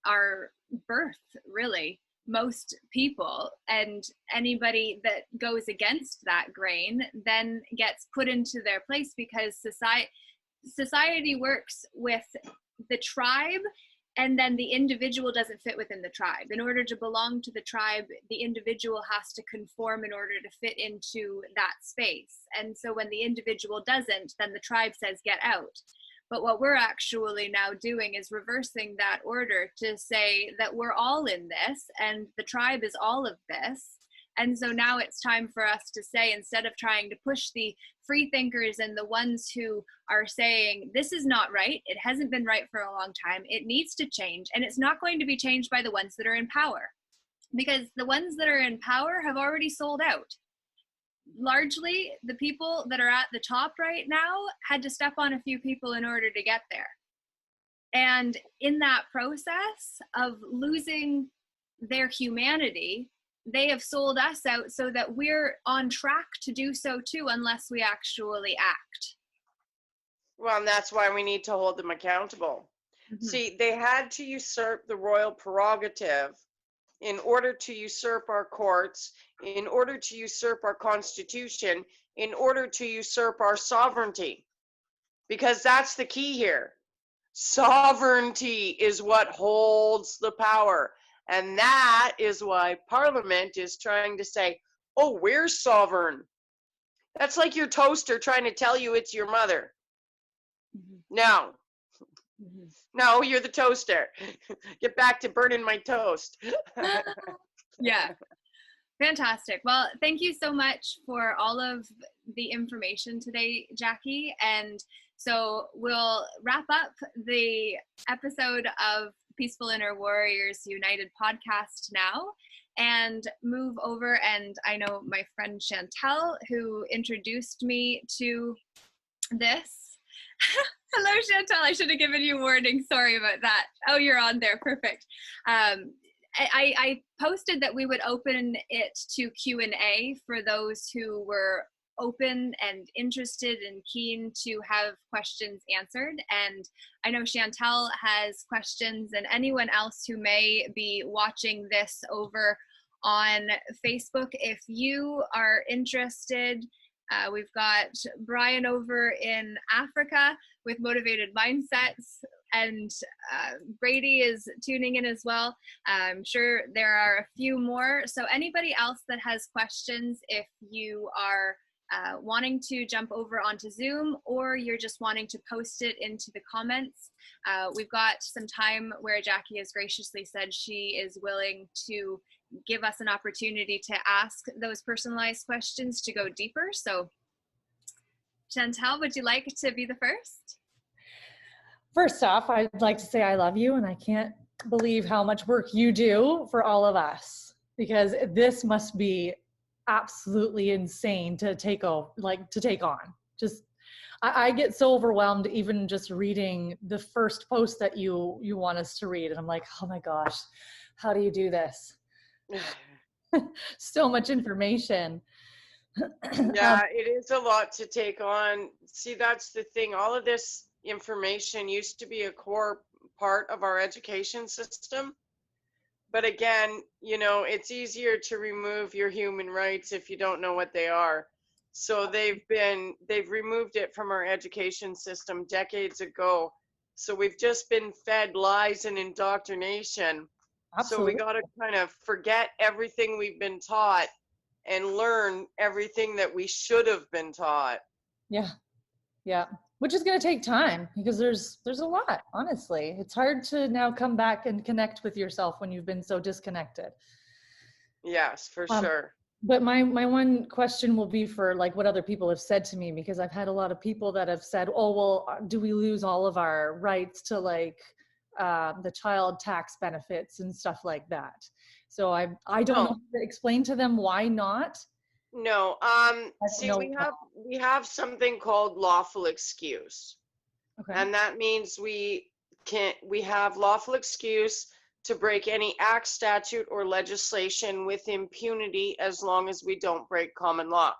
Speaker 1: our birth, really. Most people, and anybody that goes against that grain then gets put into their place, because society works with the tribe, and then the individual doesn't fit within the tribe. In order to belong to the tribe, the individual has to conform in order to fit into that space. And so when the individual doesn't, then the tribe says, get out. But what we're actually now doing is reversing that order to say that we're all in this and the tribe is all of this. And so now it's time for us to say, instead of trying to push the free thinkers and the ones who are saying, this is not right, it hasn't been right for a long time, it needs to change, and it's not going to be changed by the ones that are in power. Because the ones that are in power have already sold out. Largely, the people that are at the top right now had to step on a few people in order to get there. And in that process of losing their humanity, they have sold us out so that we're on track to do so too, unless we actually act.
Speaker 2: Well, and that's why we need to hold them accountable. Mm-hmm. See, they had to usurp the royal prerogative in order to usurp our courts, in order to usurp our constitution, in order to usurp our sovereignty. Because that's the key here. Sovereignty is what holds the power. And that is why Parliament is trying to say, oh, we're sovereign. That's like your toaster trying to tell you it's your mother. Mm-hmm. No. Mm-hmm. No, you're the toaster. Get back to burning my toast.
Speaker 1: Yeah. Fantastic. Well, thank you so much for all of the information today, Jacquie. And so we'll wrap up the episode of Peaceful Inner Warriors United podcast now and move over. And I know my friend Chantel, who introduced me to this. Hello, Chantel. I should have given you a warning. Sorry about that. Oh, you're on there. Perfect. I posted that we would open it to Q&A for those who were open and interested and keen to have questions answered. And I know Chantel has questions, and anyone else who may be watching this over on Facebook, if you are interested, we've got Brian over in Africa with Motivated Mindsets, and Brady is tuning in as well. I'm sure there are a few more. So anybody else that has questions, if you are wanting to jump over onto Zoom, or you're just wanting to post it into the comments, we've got some time where Jacquie has graciously said she is willing to give us an opportunity to ask those personalized questions to go deeper. So Chantel, would you like to be the first?
Speaker 3: First off, I'd like to say I love you, and I can't believe how much work you do for all of us, because this must be absolutely insane to take on. Just, I get so overwhelmed even just reading the first post that you want us to read, and I'm like, oh my gosh, how do you do this? So much information.
Speaker 2: Yeah, it is a lot to take on. See, that's the thing. All of this information used to be a core part of our education system. But again, you know, it's easier to remove your human rights if you don't know what they are. So they've removed it from our education system decades ago. So we've just been fed lies and indoctrination. Absolutely. So we got to kind of forget everything we've been taught and learn everything that we should have been taught.
Speaker 3: Yeah. Yeah. Which is going to take time, because there's a lot, honestly. It's hard to now come back and connect with yourself when you've been so disconnected.
Speaker 2: Yes, for sure.
Speaker 3: But my one question will be for like what other people have said to me, because I've had a lot of people that have said, oh, well, do we lose all of our rights to like the child tax benefits and stuff like that? So I don't know how to explain to them why not.
Speaker 2: No, see, we have something called lawful excuse. Okay. And that means we have lawful excuse to break any act, statute, or legislation with impunity as long as we don't break common law.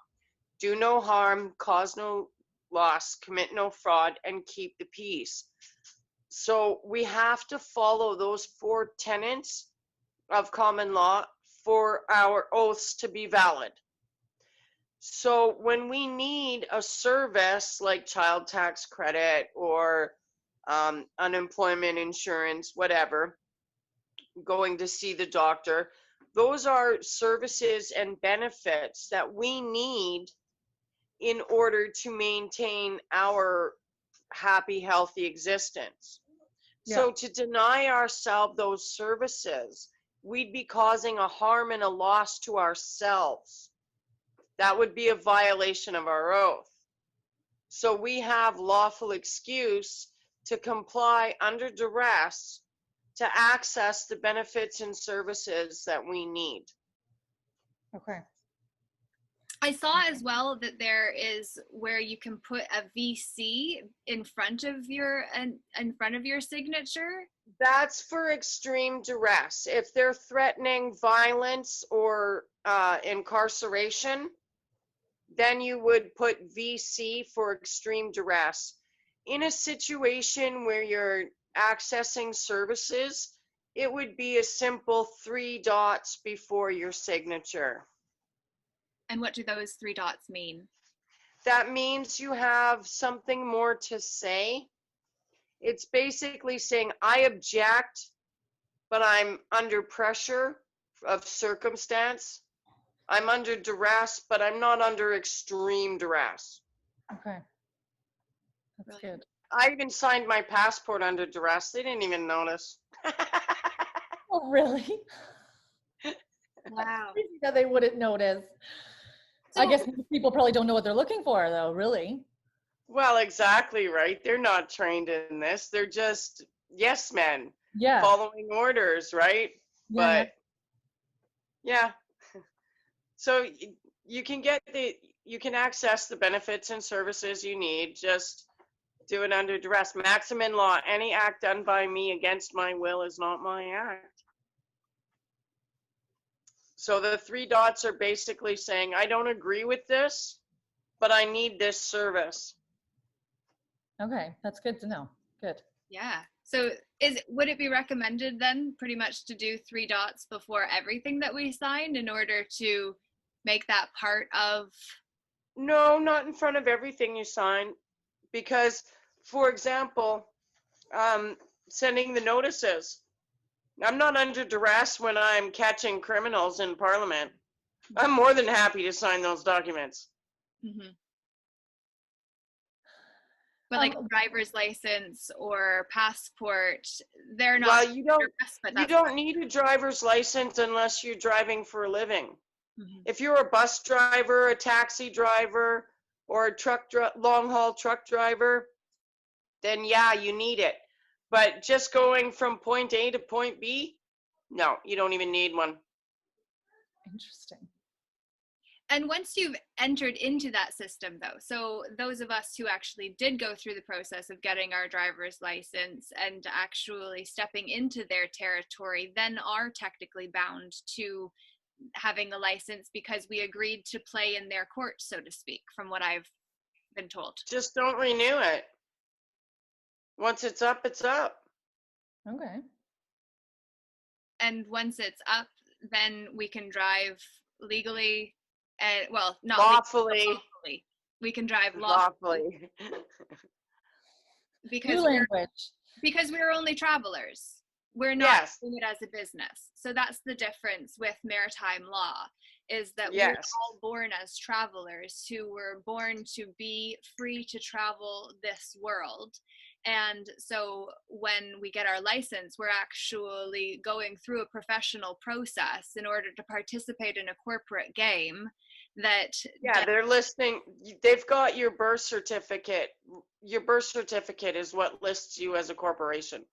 Speaker 2: Do no harm, cause no loss, commit no fraud, and keep the peace. So we have to follow those 4 tenets of common law for our oaths to be valid. So when we need a service like child tax credit or unemployment insurance, whatever, going to see the doctor. Those are services and benefits that we need in order to maintain our happy, healthy existence.
Speaker 3: Yeah.
Speaker 2: So to deny ourselves those services, we'd be causing a harm and a loss to ourselves. That would be a violation of our oath. So we have lawful excuse to comply under duress to access the benefits and services that we need.
Speaker 3: Okay.
Speaker 1: I saw as well that there is where you can put a VC in front of your signature.
Speaker 2: That's for extreme duress. If they're threatening violence or incarceration, then you would put VC for extreme duress. In a situation where you're accessing services, it would be a simple 3 dots before your signature.
Speaker 1: And what do those 3 dots mean?
Speaker 2: That means you have something more to say. It's basically saying, I object, but I'm under pressure of circumstance. I'm under duress, but I'm not under extreme duress.
Speaker 3: Okay. That's good.
Speaker 2: I even signed my passport under duress. They didn't even notice.
Speaker 3: Oh, really?
Speaker 1: Wow.
Speaker 3: That they wouldn't notice.
Speaker 1: So,
Speaker 3: I guess people probably don't know what they're looking for, though, really.
Speaker 2: Well, exactly, right? They're not trained in this. They're just yes men,
Speaker 3: Yeah.
Speaker 2: following orders, right?
Speaker 3: Yeah.
Speaker 2: But yeah. So you can access the benefits and services you need. Just do it under duress. Maxim in law, any act done by me against my will is not my act. So the 3 dots are basically saying, I don't agree with this, but I need this service.
Speaker 3: Okay, that's good to know. Good.
Speaker 1: yeah. So would it be recommended then pretty much to do 3 dots before everything that we signed in order to make that part of?
Speaker 2: No, not in front of everything you sign. Because, for example, sending the notices. I'm not under duress when I'm catching criminals in Parliament. I'm more than happy to sign those documents.
Speaker 1: Mm-hmm. But like driver's license or passport, they're not.
Speaker 2: Well, you don't need a driver's license unless you're driving for a living.
Speaker 1: Mm-hmm.
Speaker 2: If you're a bus driver, a taxi driver, or a long-haul truck driver, then yeah, you need it. But just going from point A to point B, no, you don't even need one.
Speaker 3: Interesting.
Speaker 1: And once you've entered into that system, though, so those of us who actually did go through the process of getting our driver's license and actually stepping into their territory, then are technically bound to having a license because we agreed to play in their court, so to speak, from what I've been told.
Speaker 2: Just don't renew it. Once it's up, it's up.
Speaker 3: Okay.
Speaker 1: And once it's up, then we can drive legally, and well, not
Speaker 2: lawfully.
Speaker 1: Lawfully. We can drive lawfully. Because we're only travelers. We're not doing it as a business. So that's the difference with maritime law, is that we're all born as travelers who were born to be free to travel this world. And so when we get our license, we're actually going through a professional process in order to participate in a corporate game
Speaker 2: they're listening. They've got your birth certificate. Your birth certificate is what lists you as a corporation.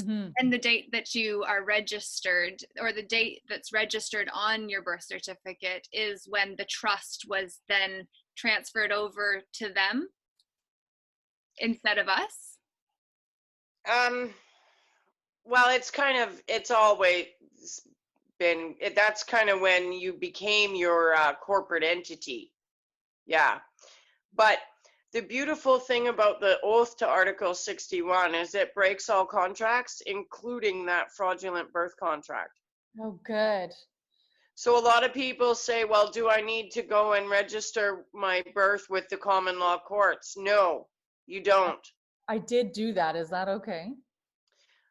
Speaker 3: Mm-hmm.
Speaker 1: And the date that you are registered, or the date that's registered on your birth certificate, is when the trust was then transferred over to them instead of us.
Speaker 2: Well, it's always been, that's kind of when you became your corporate entity. Yeah. But the beautiful thing about the oath to Article 61 is it breaks all contracts, including that fraudulent birth contract.
Speaker 3: Oh, good.
Speaker 2: So a lot of people say, well, do I need to go and register my birth with the common law courts? No, you don't.
Speaker 3: I did do that. Is that okay?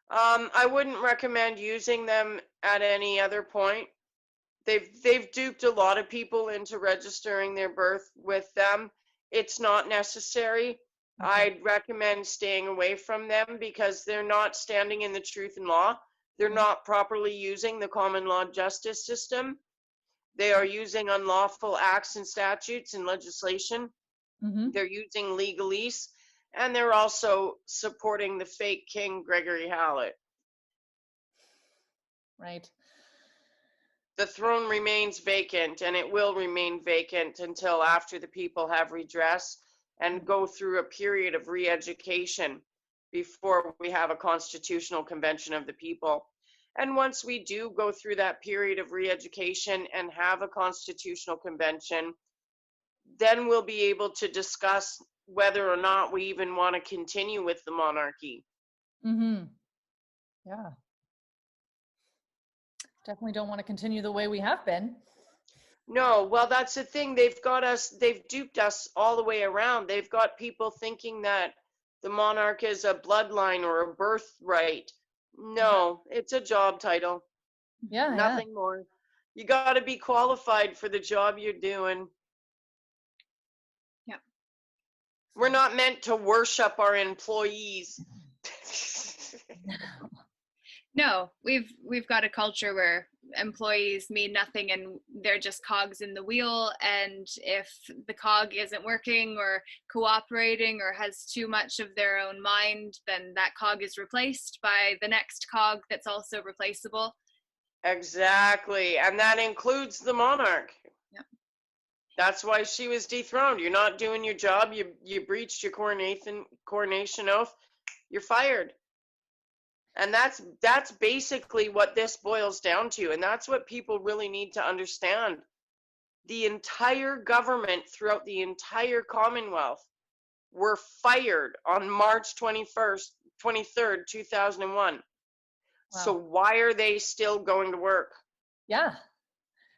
Speaker 2: I wouldn't recommend using them at any other point. They've duped a lot of people into registering their birth with them. It's not necessary.
Speaker 3: Okay.
Speaker 2: I'd recommend staying away from them because they're not standing in the truth and law. They're not properly using the common law justice system. They are using unlawful acts and statutes and legislation.
Speaker 3: Mm-hmm.
Speaker 2: They're using legalese, and they're also supporting the fake King Gregory Hallett.
Speaker 3: Right.
Speaker 2: The throne remains vacant, and it will remain vacant until after the people have redress and go through a period of re-education before we have a constitutional convention of the people. And once we do go through that period of re-education and have a constitutional convention, then we'll be able to discuss whether or not we even want to continue with the monarchy.
Speaker 3: Mm-hmm. Yeah. Definitely don't want to continue the way we have been.
Speaker 2: No, well, that's the thing. They've duped us all the way around. They've got people thinking that the monarch is a bloodline or a birthright. No, it's a job title.
Speaker 3: Yeah.
Speaker 2: Nothing more. You got to be qualified for the job you're doing.
Speaker 1: Yeah.
Speaker 2: We're not meant to worship our employees.
Speaker 1: No, we've got a culture where employees mean nothing and they're just cogs in the wheel, and if the cog isn't working or cooperating or has too much of their own mind, then that cog is replaced by the next cog that's also replaceable.
Speaker 2: Exactly, and that includes the monarch.
Speaker 1: Yep.
Speaker 2: That's why she was dethroned. You're not doing your job. You breached your coronation oath. You're fired. And that's basically what this boils down to. And that's what people really need to understand. The entire government throughout the entire Commonwealth were fired on March 23rd, 2001. Wow. So why are they still going to work?
Speaker 3: Yeah.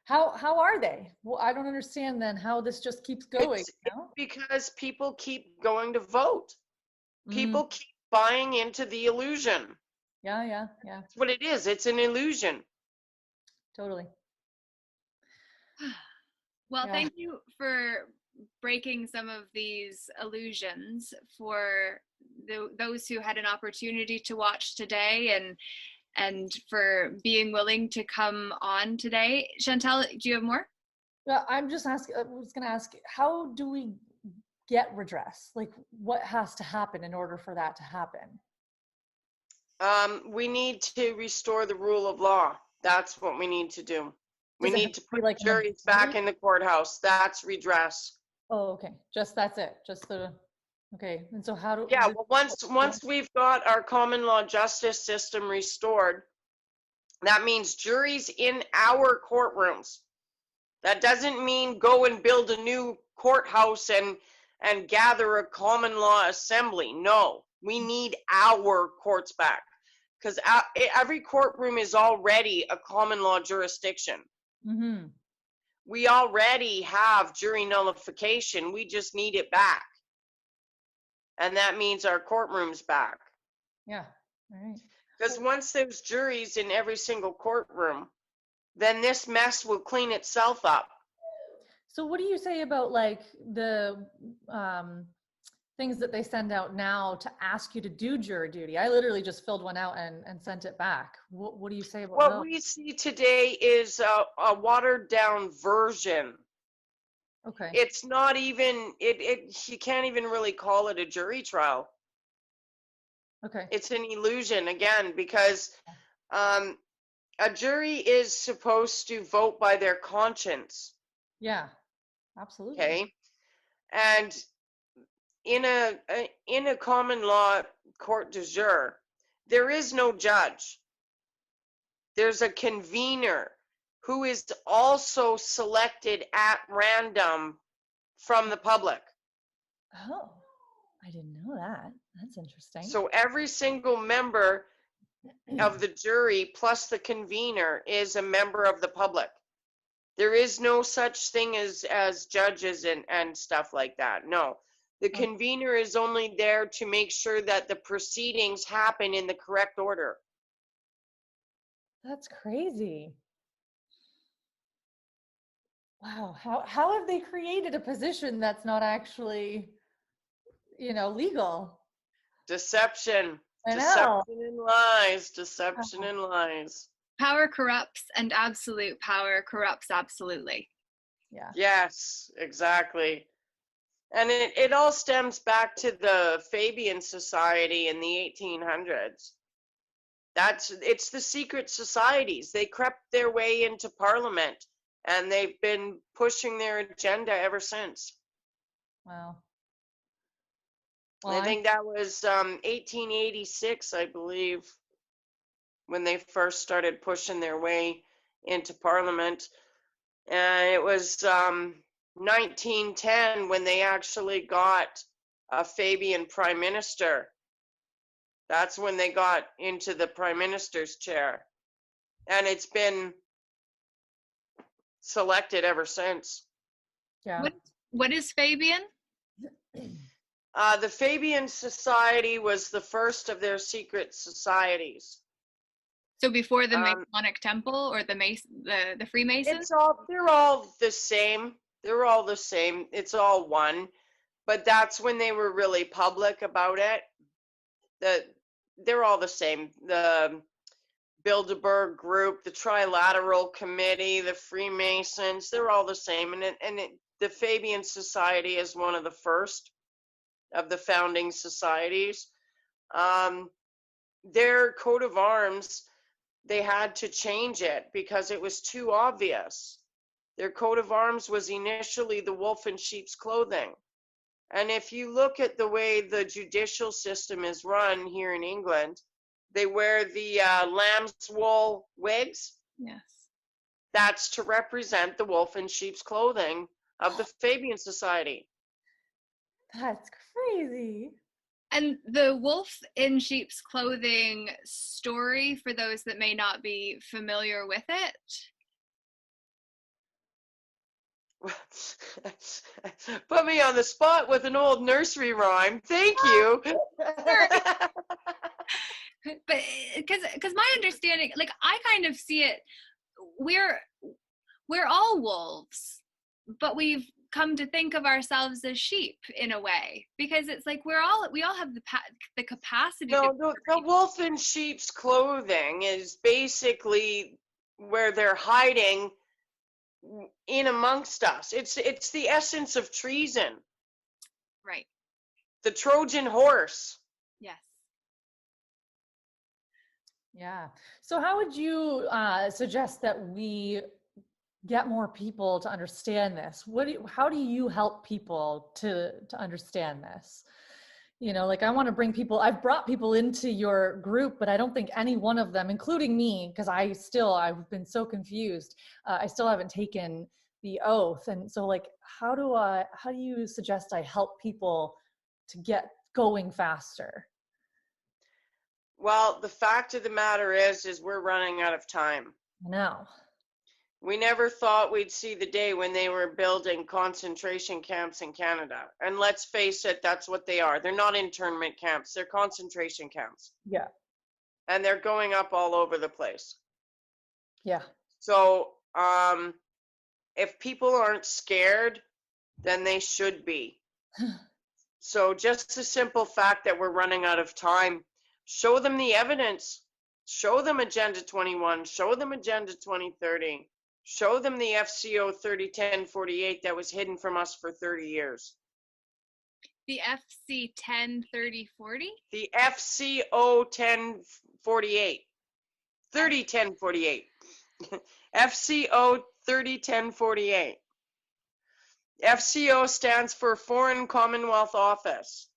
Speaker 3: How are they? Well, I don't understand then how this just keeps going.
Speaker 2: It's because people keep going to vote. People keep buying into the illusion.
Speaker 3: Yeah.
Speaker 2: That's what it is. It's an illusion.
Speaker 3: Totally.
Speaker 1: Well, thank you for breaking some of these illusions for those who had an opportunity to watch today, and for being willing to come on today. Chantal, do you have more?
Speaker 3: Yeah, I was going to ask, how do we get redress? Like, what has to happen in order for that to happen?
Speaker 2: We need to restore the rule of law. That's what we need to do. We need to put juries back in the courthouse. That's redress.
Speaker 3: Oh, okay. That's it. Okay. And so how do?
Speaker 2: Yeah. Well, once we've got our common law justice system restored, that means juries in our courtrooms. That doesn't mean go and build a new courthouse and gather a common law assembly. No, we need our courts back, because every courtroom is already a common law jurisdiction.
Speaker 3: Mm-hmm.
Speaker 2: We already have jury nullification. We just need it back. And that means our courtroom's back.
Speaker 3: Yeah. All right.
Speaker 2: Because once there's juries in every single courtroom, then this mess will clean itself up.
Speaker 3: So what do you say about like the things that they send out now to ask you to do jury duty? I literally just filled one out and sent it back. What do you say about that?
Speaker 2: What we see today is a watered down version.
Speaker 3: Okay.
Speaker 2: It's not even, you can't even really call it a jury trial.
Speaker 3: Okay.
Speaker 2: It's an illusion, again, because a jury is supposed to vote by their conscience.
Speaker 3: Yeah, absolutely.
Speaker 2: Okay. And in a common law court de jure, there is no judge. There's a convener who is also selected at random from the public.
Speaker 3: Oh, I didn't know that. That's interesting.
Speaker 2: So every single member of the jury plus the convener is a member of the public. There is no such thing as judges and stuff like that. No, The convener is only there to make sure that the proceedings happen in the correct order.
Speaker 3: That's crazy. Wow. How have they created a position that's not actually, legal?
Speaker 2: Deception.
Speaker 3: I know.
Speaker 2: Deception and lies. Deception and lies.
Speaker 1: Power corrupts, and absolute power corrupts absolutely.
Speaker 3: Yeah.
Speaker 2: Yes, exactly. And it all stems back to the Fabian Society in the 1800s. It's the secret societies. They crept their way into Parliament, and they've been pushing their agenda ever since.
Speaker 3: Wow.
Speaker 2: I think that was 1886, I believe, when they first started pushing their way into Parliament. And it was 1910 when they actually got a Fabian prime minister. That's when they got into the prime minister's chair. And it's been selected ever since.
Speaker 3: Yeah.
Speaker 1: What is Fabian?
Speaker 2: The Fabian Society was the first of their secret societies.
Speaker 1: So before the Masonic Temple or the Freemasons?
Speaker 2: They're all the same. They're all the same. It's all one. But that's when they were really public about it. They're all the same. The Bilderberg Group, the Trilateral Committee, the Freemasons, they're all the same. The Fabian Society is one of the first of the founding societies. Their coat of arms, they had to change it because it was too obvious. Their coat of arms was initially the wolf in sheep's clothing. And if you look at the way the judicial system is run here in England, they wear the lamb's wool wigs.
Speaker 1: Yes.
Speaker 2: That's to represent the wolf in sheep's clothing of the Fabian Society.
Speaker 3: That's crazy.
Speaker 1: And the wolf in sheep's clothing story, for those that may not be familiar with it.
Speaker 2: Put me on the spot with an old nursery rhyme. Thank you.
Speaker 1: But because my understanding, like, I kind of see it, we're all wolves, but we've come to think of ourselves as sheep in a way, because it's like we all have the capacity.
Speaker 2: No, the wolf in sheep's clothing is basically where they're hiding in amongst us. It's the essence of treason.
Speaker 1: Right.
Speaker 2: The Trojan horse.
Speaker 1: Yes.
Speaker 3: Yeah. So how would you suggest that we get more people to understand this? How do you help people to understand this? Like, I want to bring people, I've brought people into your group, but I don't think any one of them, including me, because I've been so confused. I still haven't taken the oath. And so, like, how do you suggest I help people to get going faster?
Speaker 2: Well, the fact of the matter is we're running out of time.
Speaker 3: No.
Speaker 2: We never thought we'd see the day when they were building concentration camps in Canada. And let's face it, that's what they are. They're not internment camps, they're concentration camps.
Speaker 3: Yeah.
Speaker 2: And they're going up all over the place.
Speaker 3: Yeah.
Speaker 2: So, if people aren't scared, then they should be. So just the simple fact that we're running out of time, show them the evidence. Show them Agenda 21. Show them Agenda 2030. Show them the FCO 301048 that was hidden from us for 30 years.
Speaker 1: The FC 103040?
Speaker 2: The FCO 1048. 301048. FCO 301048. FCO stands for Foreign Commonwealth Office.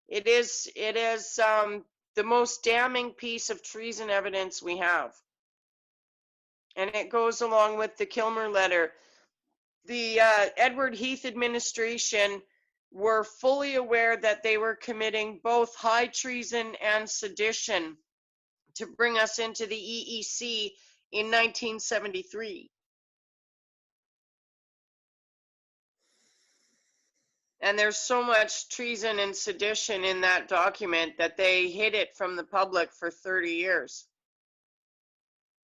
Speaker 2: It is the most damning piece of treason evidence we have. And it goes along with the Kilmer letter. The Edward Heath administration were fully aware that they were committing both high treason and sedition to bring us into the EEC in 1973. And there's so much treason and sedition in that document that they hid it from the public for 30 years.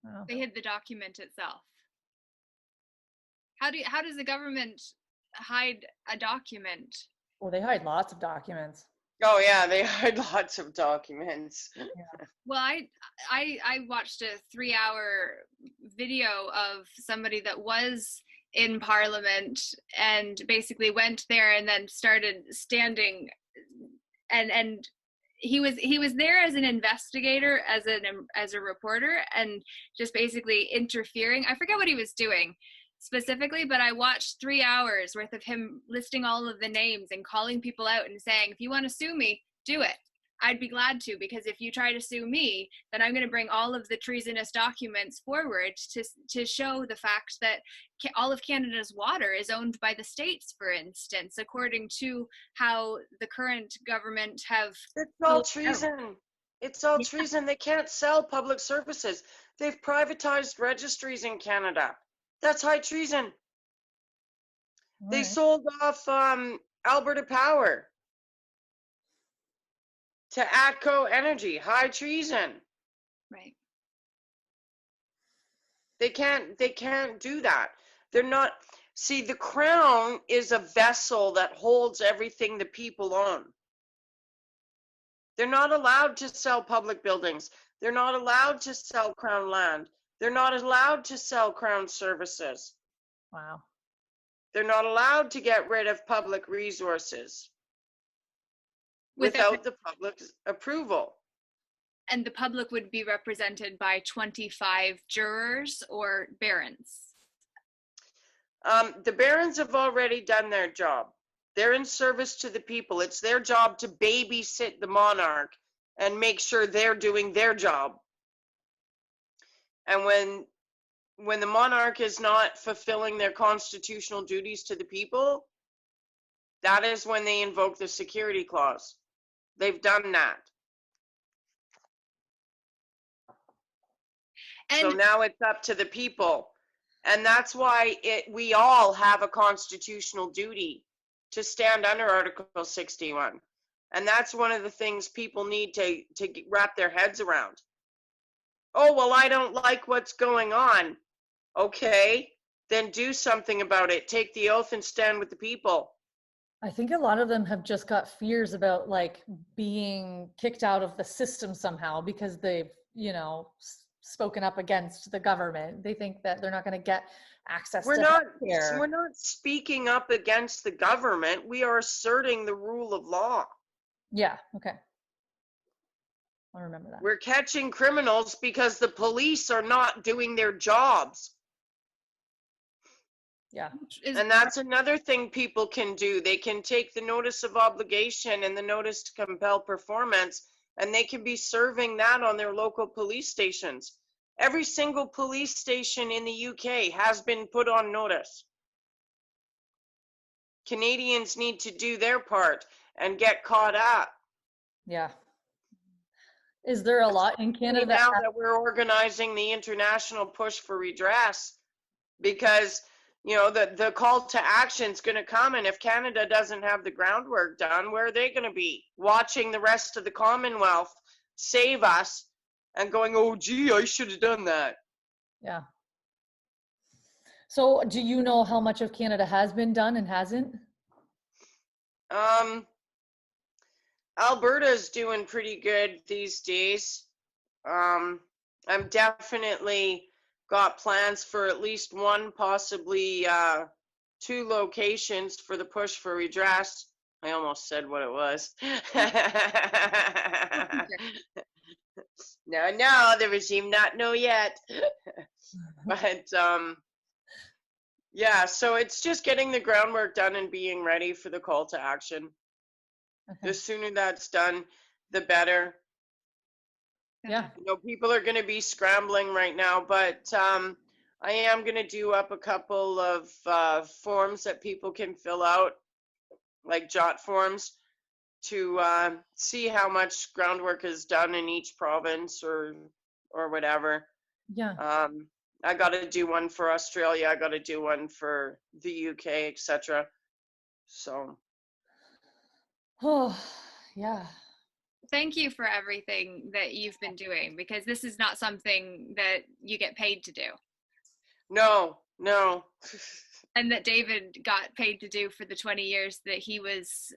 Speaker 3: Wow.
Speaker 1: They hid the document itself. How does the government hide a document?
Speaker 3: Well, they hide lots of documents.
Speaker 2: Oh yeah, they hide lots of documents.
Speaker 3: Yeah.
Speaker 1: Well, I watched a 3-hour video of somebody that was in Parliament and basically went there and then started standing, and he was there as an investigator, as a reporter, and just basically interfering. I forget what he was doing specifically, but I watched 3 hours worth of him listing all of the names and calling people out and saying, if you want to sue me, do it. I'd be glad to, because if you try to sue me, then I'm going to bring all of the treasonous documents forward to show the fact that all of Canada's water is owned by the states, for instance, according to how the current government have.
Speaker 2: It's all treason. It's all treason. They can't sell public services. They've privatized registries in Canada. That's high treason. They sold off Alberta Power to ATCO Energy. High treason.
Speaker 1: Right.
Speaker 2: They can't do that. They're not. See, the crown is a vessel that holds everything the people own. They're not allowed to sell public buildings. They're not allowed to sell crown land. They're not allowed to sell crown services.
Speaker 3: Wow.
Speaker 2: They're not allowed to get rid of public resources without the public's approval.
Speaker 1: And the public would be represented by 25 jurors or barons?
Speaker 2: The barons have already done their job. They're in service to the people. It's their job to babysit the monarch and make sure they're doing their job. And when the monarch is not fulfilling their constitutional duties to the people, that is when they invoke the security clause. They've done that. And so now it's up to the people. And that's why we all have a constitutional duty to stand under Article 61. And that's one of the things people need to wrap their heads around. Oh, well, I don't like what's going on. Okay, then do something about it. Take the oath and stand with the people.
Speaker 3: I think a lot of them have just got fears about like being kicked out of the system somehow because they've, spoken up against the government. They think that they're not going to get access to healthcare.
Speaker 2: We're not speaking up against the government. We are asserting the rule of law.
Speaker 3: Yeah, okay. I remember that.
Speaker 2: We're catching criminals because the police are not doing their jobs.
Speaker 3: Yeah.
Speaker 2: And that's another thing people can do. They can take the notice of obligation and the notice to compel performance, and they can be serving that on their local police stations. Every single police station in the UK has been put on notice. Canadians need to do their part and get caught up.
Speaker 3: Yeah. Is there a lot in Canada
Speaker 2: now that we're organizing the international push for redress? Because the call to action is going to come, and if Canada doesn't have the groundwork done, where are they going to be? Watching the rest of the Commonwealth save us and going, oh, gee, I should have done that.
Speaker 3: Yeah. So do you know how much of Canada has been done and hasn't?
Speaker 2: Alberta's doing pretty good these days. I'm definitely got plans for at least one, possibly 2 locations for the push for redress. I almost said what it was. No, the regime not know yet. But yeah, so it's just getting the groundwork done and being ready for the call to action. Okay. The sooner that's done, the better.
Speaker 3: Yeah.
Speaker 2: People are going to be scrambling right now, but I am going to do up a couple of forms that people can fill out, like jot forms, to see how much groundwork is done in each province or whatever.
Speaker 3: Yeah.
Speaker 2: I got to do one for Australia. I got to do one for the UK, etc. So.
Speaker 3: Oh, yeah.
Speaker 1: Thank you for everything that you've been doing, because this is not something that you get paid to do,
Speaker 2: No.
Speaker 1: and that David got paid to do for the 20 years that he was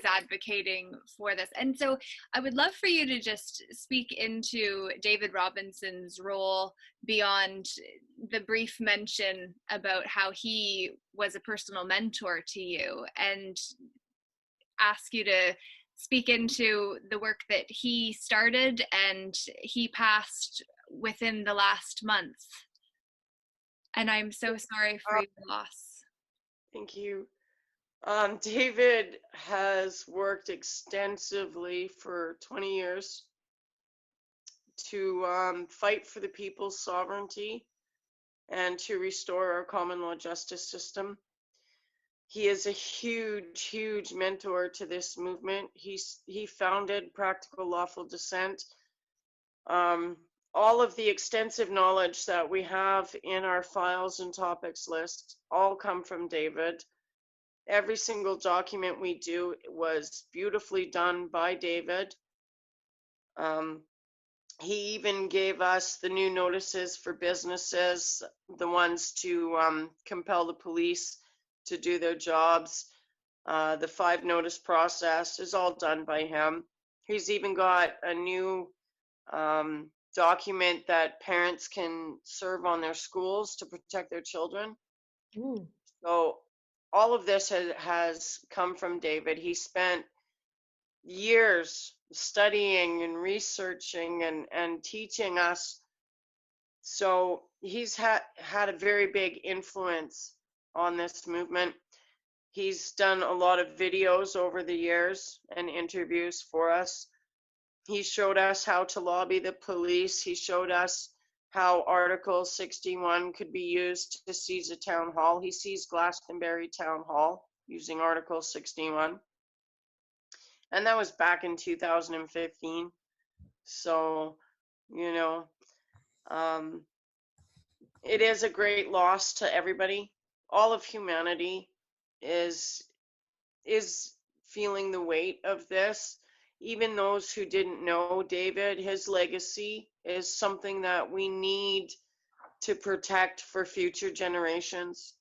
Speaker 1: advocating for this. And so I would love for you to just speak into David Robinson's role beyond the brief mention about how he was a personal mentor to you, and ask you to speak into the work that he started and he passed within the last month. And I'm so sorry for your loss.
Speaker 2: Thank you. David has worked extensively for 20 years to fight for the people's sovereignty and to restore our common law justice system. He is a huge mentor to this movement. He founded Practical Lawful Dissent. All of the extensive knowledge that we have in our files and topics list all come from David. Every single document we do was beautifully done by David. He even gave us the new notices for businesses, the ones to compel the police to do their jobs. The 5 notice process is all done by him. He's even got a new document that parents can serve on their schools to protect their children.
Speaker 3: Ooh.
Speaker 2: So all of this has come from David. He spent years studying and researching and teaching us. So he's had a very big influence on this movement. He's done a lot of videos over the years and interviews for us. He showed us how to lobby the police. He showed us how Article 61 could be used to seize a town hall. He seized Glastonbury Town Hall using Article 61. And that was back in 2015. So, it is a great loss to everybody. All of humanity is feeling the weight of this. Even those who didn't know David, his legacy is something that we need to protect for future generations.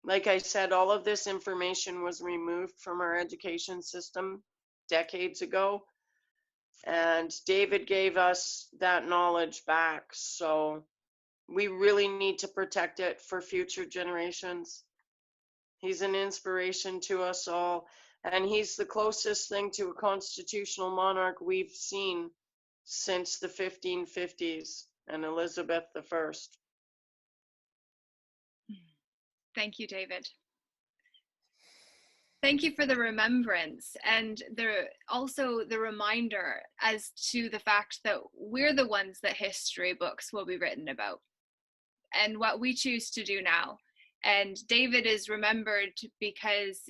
Speaker 2: Like I said, all of this information was removed from our education system decades ago, and David gave us that knowledge back. So we really need to protect it for future generations. He's an inspiration to us all, and he's the closest thing to a constitutional monarch we've seen since the 1550s and Elizabeth I.
Speaker 1: Thank you, David. Thank you for the remembrance, and also the reminder as to the fact that we're the ones that history books will be written about, and what we choose to do now. And David is remembered because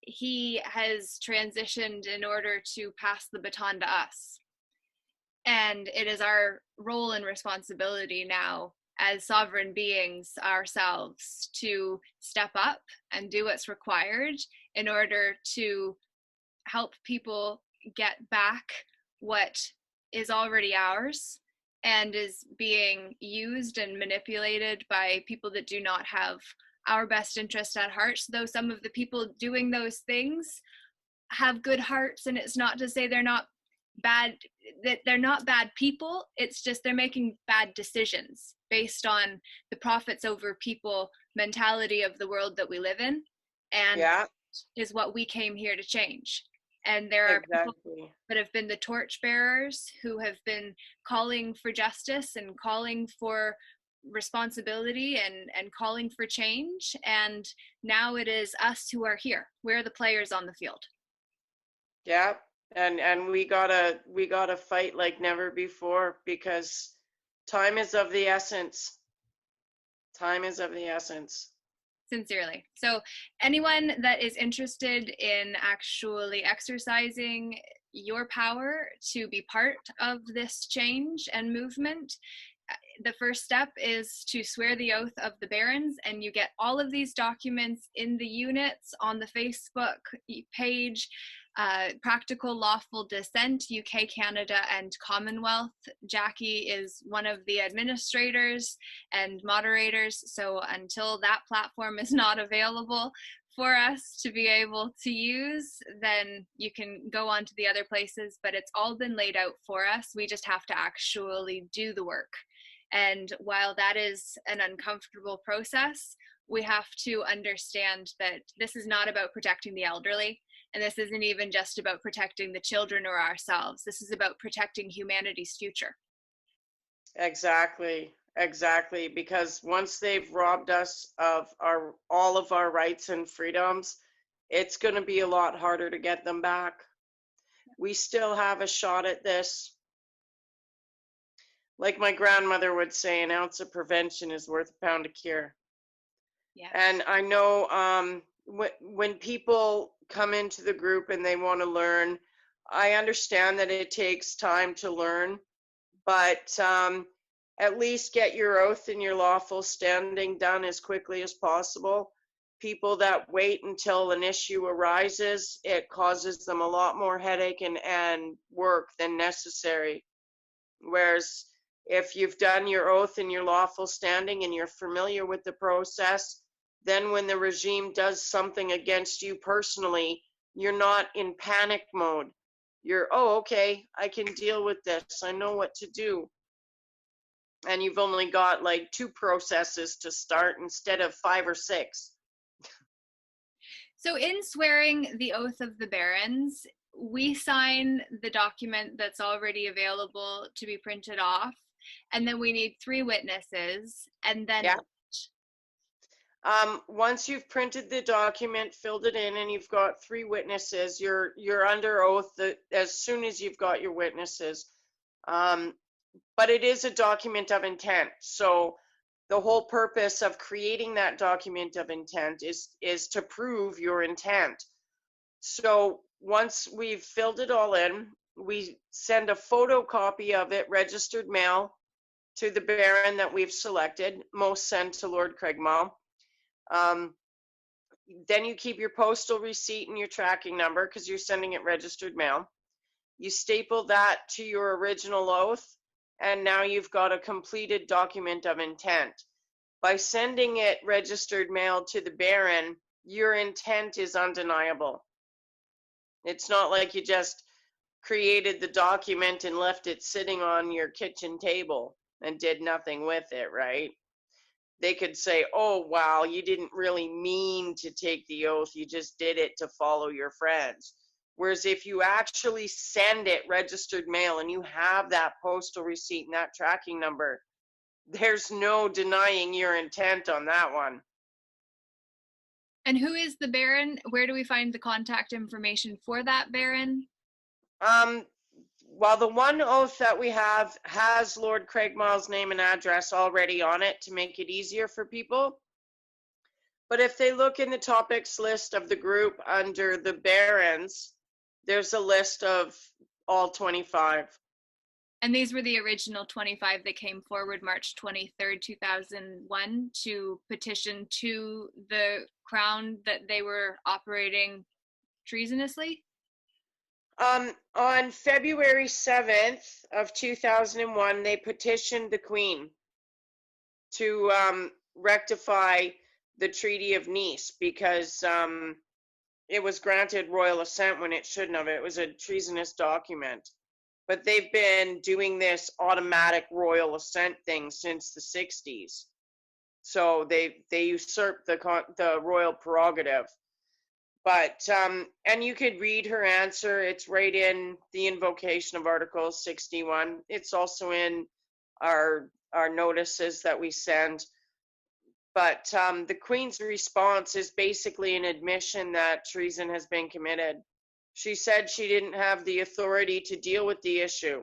Speaker 1: he has transitioned in order to pass the baton to us. And it is our role and responsibility now as sovereign beings ourselves to step up and do what's required in order to help people get back what is already ours and is being used and manipulated by people that do not have our best interest at heart. Though some of the people doing those things have good hearts, and it's not to say they're not bad, that they're not bad people. It's just they're making bad decisions based on the profits over people mentality of the world that we live in, and is what we came here to change. And there are people that have been the torch bearers who have been calling for justice and calling for responsibility and calling for change. And now it is us who are here. We're the players on the field.
Speaker 2: Yeah. And we gotta fight like never before, because time is of the essence. Time is of the essence.
Speaker 1: Sincerely. So anyone that is interested in actually exercising your power to be part of this change and movement, the first step is to swear the oath of the barons, and you get all of these documents in the units on the Facebook page. Practical Lawful Descent, UK, Canada, and Commonwealth. Jacquie is one of the administrators and moderators, so until that platform is not available for us to be able to use, then you can go on to the other places, but it's all been laid out for us. We just have to actually do the work. And while that is an uncomfortable process, we have to understand that this is not about protecting the elderly, and this isn't even just about protecting the children or ourselves. This is about protecting humanity's future.
Speaker 2: Exactly. Exactly. Because once they've robbed us of all of our rights and freedoms, it's going to be a lot harder to get them back. We still have a shot at this. Like my grandmother would say, an ounce of prevention is worth a pound of cure.
Speaker 1: Yeah.
Speaker 2: And I know when people come into the group and they want to learn, I understand that it takes time to learn, but at least get your oath and your lawful standing done as quickly as possible. People that wait until an issue arises, it causes them a lot more headache and work than necessary. Whereas if you've done your oath and your lawful standing and you're familiar with the process, then when the regime does something against you personally, you're not in panic mode. You're, oh, okay, I can deal with this. I know what to do. And you've only got like 2 processes to start instead of 5 or 6.
Speaker 1: So in swearing the oath of the barons, we sign the document that's already available to be printed off, and then we need 3 witnesses, and then
Speaker 2: Yeah. Once you've printed the document, filled it in, and you've got 3 witnesses, you're under oath as soon as you've got your witnesses. But it is a document of intent. So the whole purpose of creating that document of intent is to prove your intent. So once we've filled it all in, we send a photocopy of it, registered mail, to the baron that we've selected. Most send to Lord Craigmile. Then you keep your postal receipt and your tracking number because you're sending it registered mail. You staple that to your original oath, and now you've got a completed document of intent. By sending it registered mail to the baron, your intent is undeniable. It's not like you just created the document and left it sitting on your kitchen table and did nothing with it, right? They could say, oh, wow, you didn't really mean to take the oath. You just did it to follow your friends. Whereas if you actually send it registered mail and you have that postal receipt and that tracking number, there's no denying your intent on that one.
Speaker 1: And who is the baron? Where do we find the contact information for that baron?
Speaker 2: Well, the one oath that we have has Lord Craigmile's name and address already on it to make it easier for people. But if they look in the topics list of the group under the barons, there's a list of all 25.
Speaker 1: And these were the original 25 that came forward March 23rd, 2001 to petition to the crown that they were operating treasonously?
Speaker 2: On February 7th of 2001, they petitioned the Queen to rectify the Treaty of Nice because it was granted royal assent when it shouldn't have. It was a treasonous document. But they've been doing this automatic royal assent thing since the 60s. So they usurped the royal prerogative. But, and you could read her answer. It's right in the invocation of Article 61. It's also in our notices that we send. But the Queen's response is basically an admission that treason has been committed. She said she didn't have the authority to deal with the issue.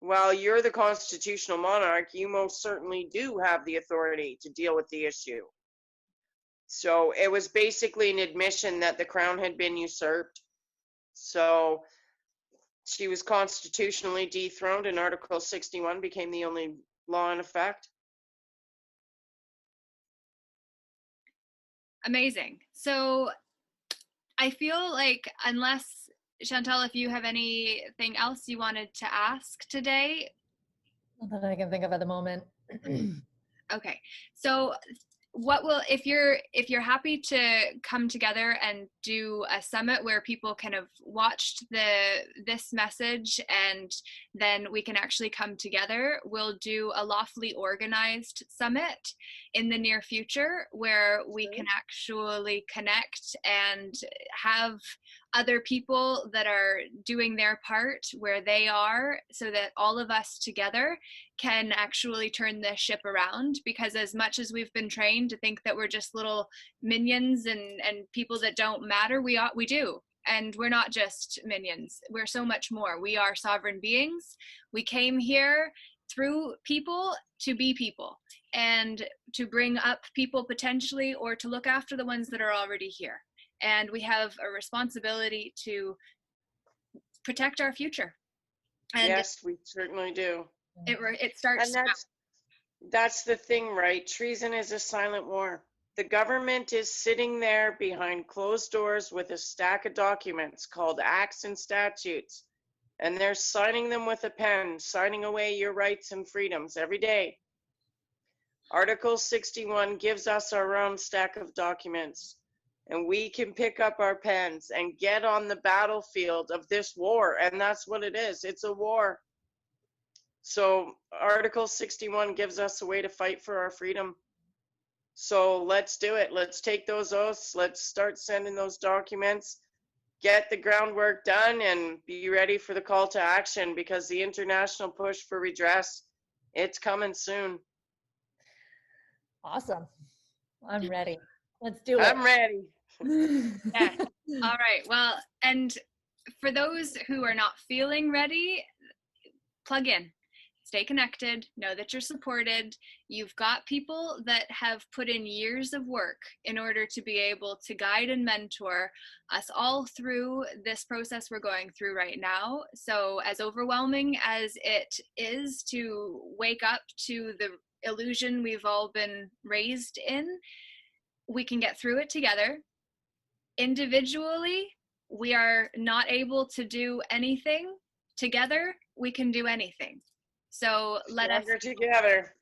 Speaker 2: Well, you're the constitutional monarch. You most certainly do have the authority to deal with the issue. So it was basically an admission that the crown had been usurped. So she was constitutionally dethroned, and Article 61 became the only law in effect.
Speaker 1: Amazing. So I feel like unless Chantal, if you have anything else you wanted to ask today.
Speaker 3: Not that I can think of at the moment.
Speaker 1: Okay, so what will, if you're happy to come together and do a summit where people kind of watched this message, and then we can actually come together, we'll do a lawfully organized summit in the near future where we can actually connect and have other people that are doing their part where they are, so that all of us together can actually turn this ship around. Because as much as we've been trained to think that we're just little minions and people that don't matter, we do. And we're not just minions. We're so much more. We are sovereign beings. We came here through people to be people, and to bring up people potentially, or to look after the ones that are already here. And we have a responsibility to protect our future. And
Speaker 2: yes, we certainly do.
Speaker 1: It starts.
Speaker 2: And that's the thing, right? Treason is a silent war. The government is sitting there behind closed doors with a stack of documents called acts and statutes, and they're signing them with a pen, signing away your rights and freedoms every day. Article 61 gives us our own stack of documents, and we can pick up our pens and get on the battlefield of this war. And that's what it is. It's a war. So Article 61 gives us a way to fight for our freedom. So let's do it. Let's take those oaths. Let's start sending those documents, get the groundwork done, and be ready for the call to action, because the international push for redress, it's coming soon.
Speaker 3: Awesome. I'm ready. Let's do it.
Speaker 2: I'm ready.
Speaker 1: Yeah. All right. Well, and for those who are not feeling ready, plug in. Stay connected. Know that you're supported. You've got people that have put in years of work in order to be able to guide and mentor us all through this process we're going through right now. So as overwhelming as it is to wake up to the illusion we've all been raised in, we can get through it together. Individually, we are not able to do anything. Together, we can do anything. So let us
Speaker 2: together.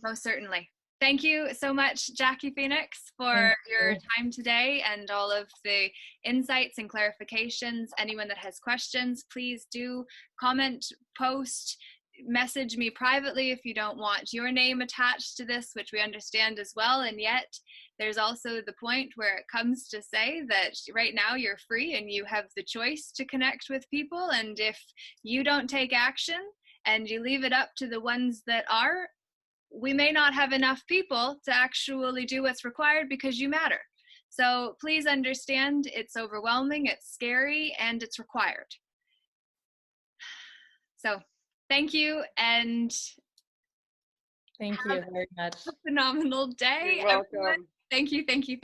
Speaker 1: Most certainly. Thank you so much, Jacquie Phoenix, for your time today and all of the insights and clarifications. Anyone that has questions, please do comment, post, message me privately if you don't want your name attached to this, which we understand as well. And yet there's also the point where it comes to say that right now you're free and you have the choice to connect with people. And if you don't take action and you leave it up to the ones that are, we may not have enough people to actually do what's required, because you matter. So please understand, it's overwhelming, it's scary, and it's required. So thank you, and
Speaker 3: thank you very much.
Speaker 1: a phenomenal day.
Speaker 2: You're welcome.
Speaker 1: Everyone. Thank you, Jacquie.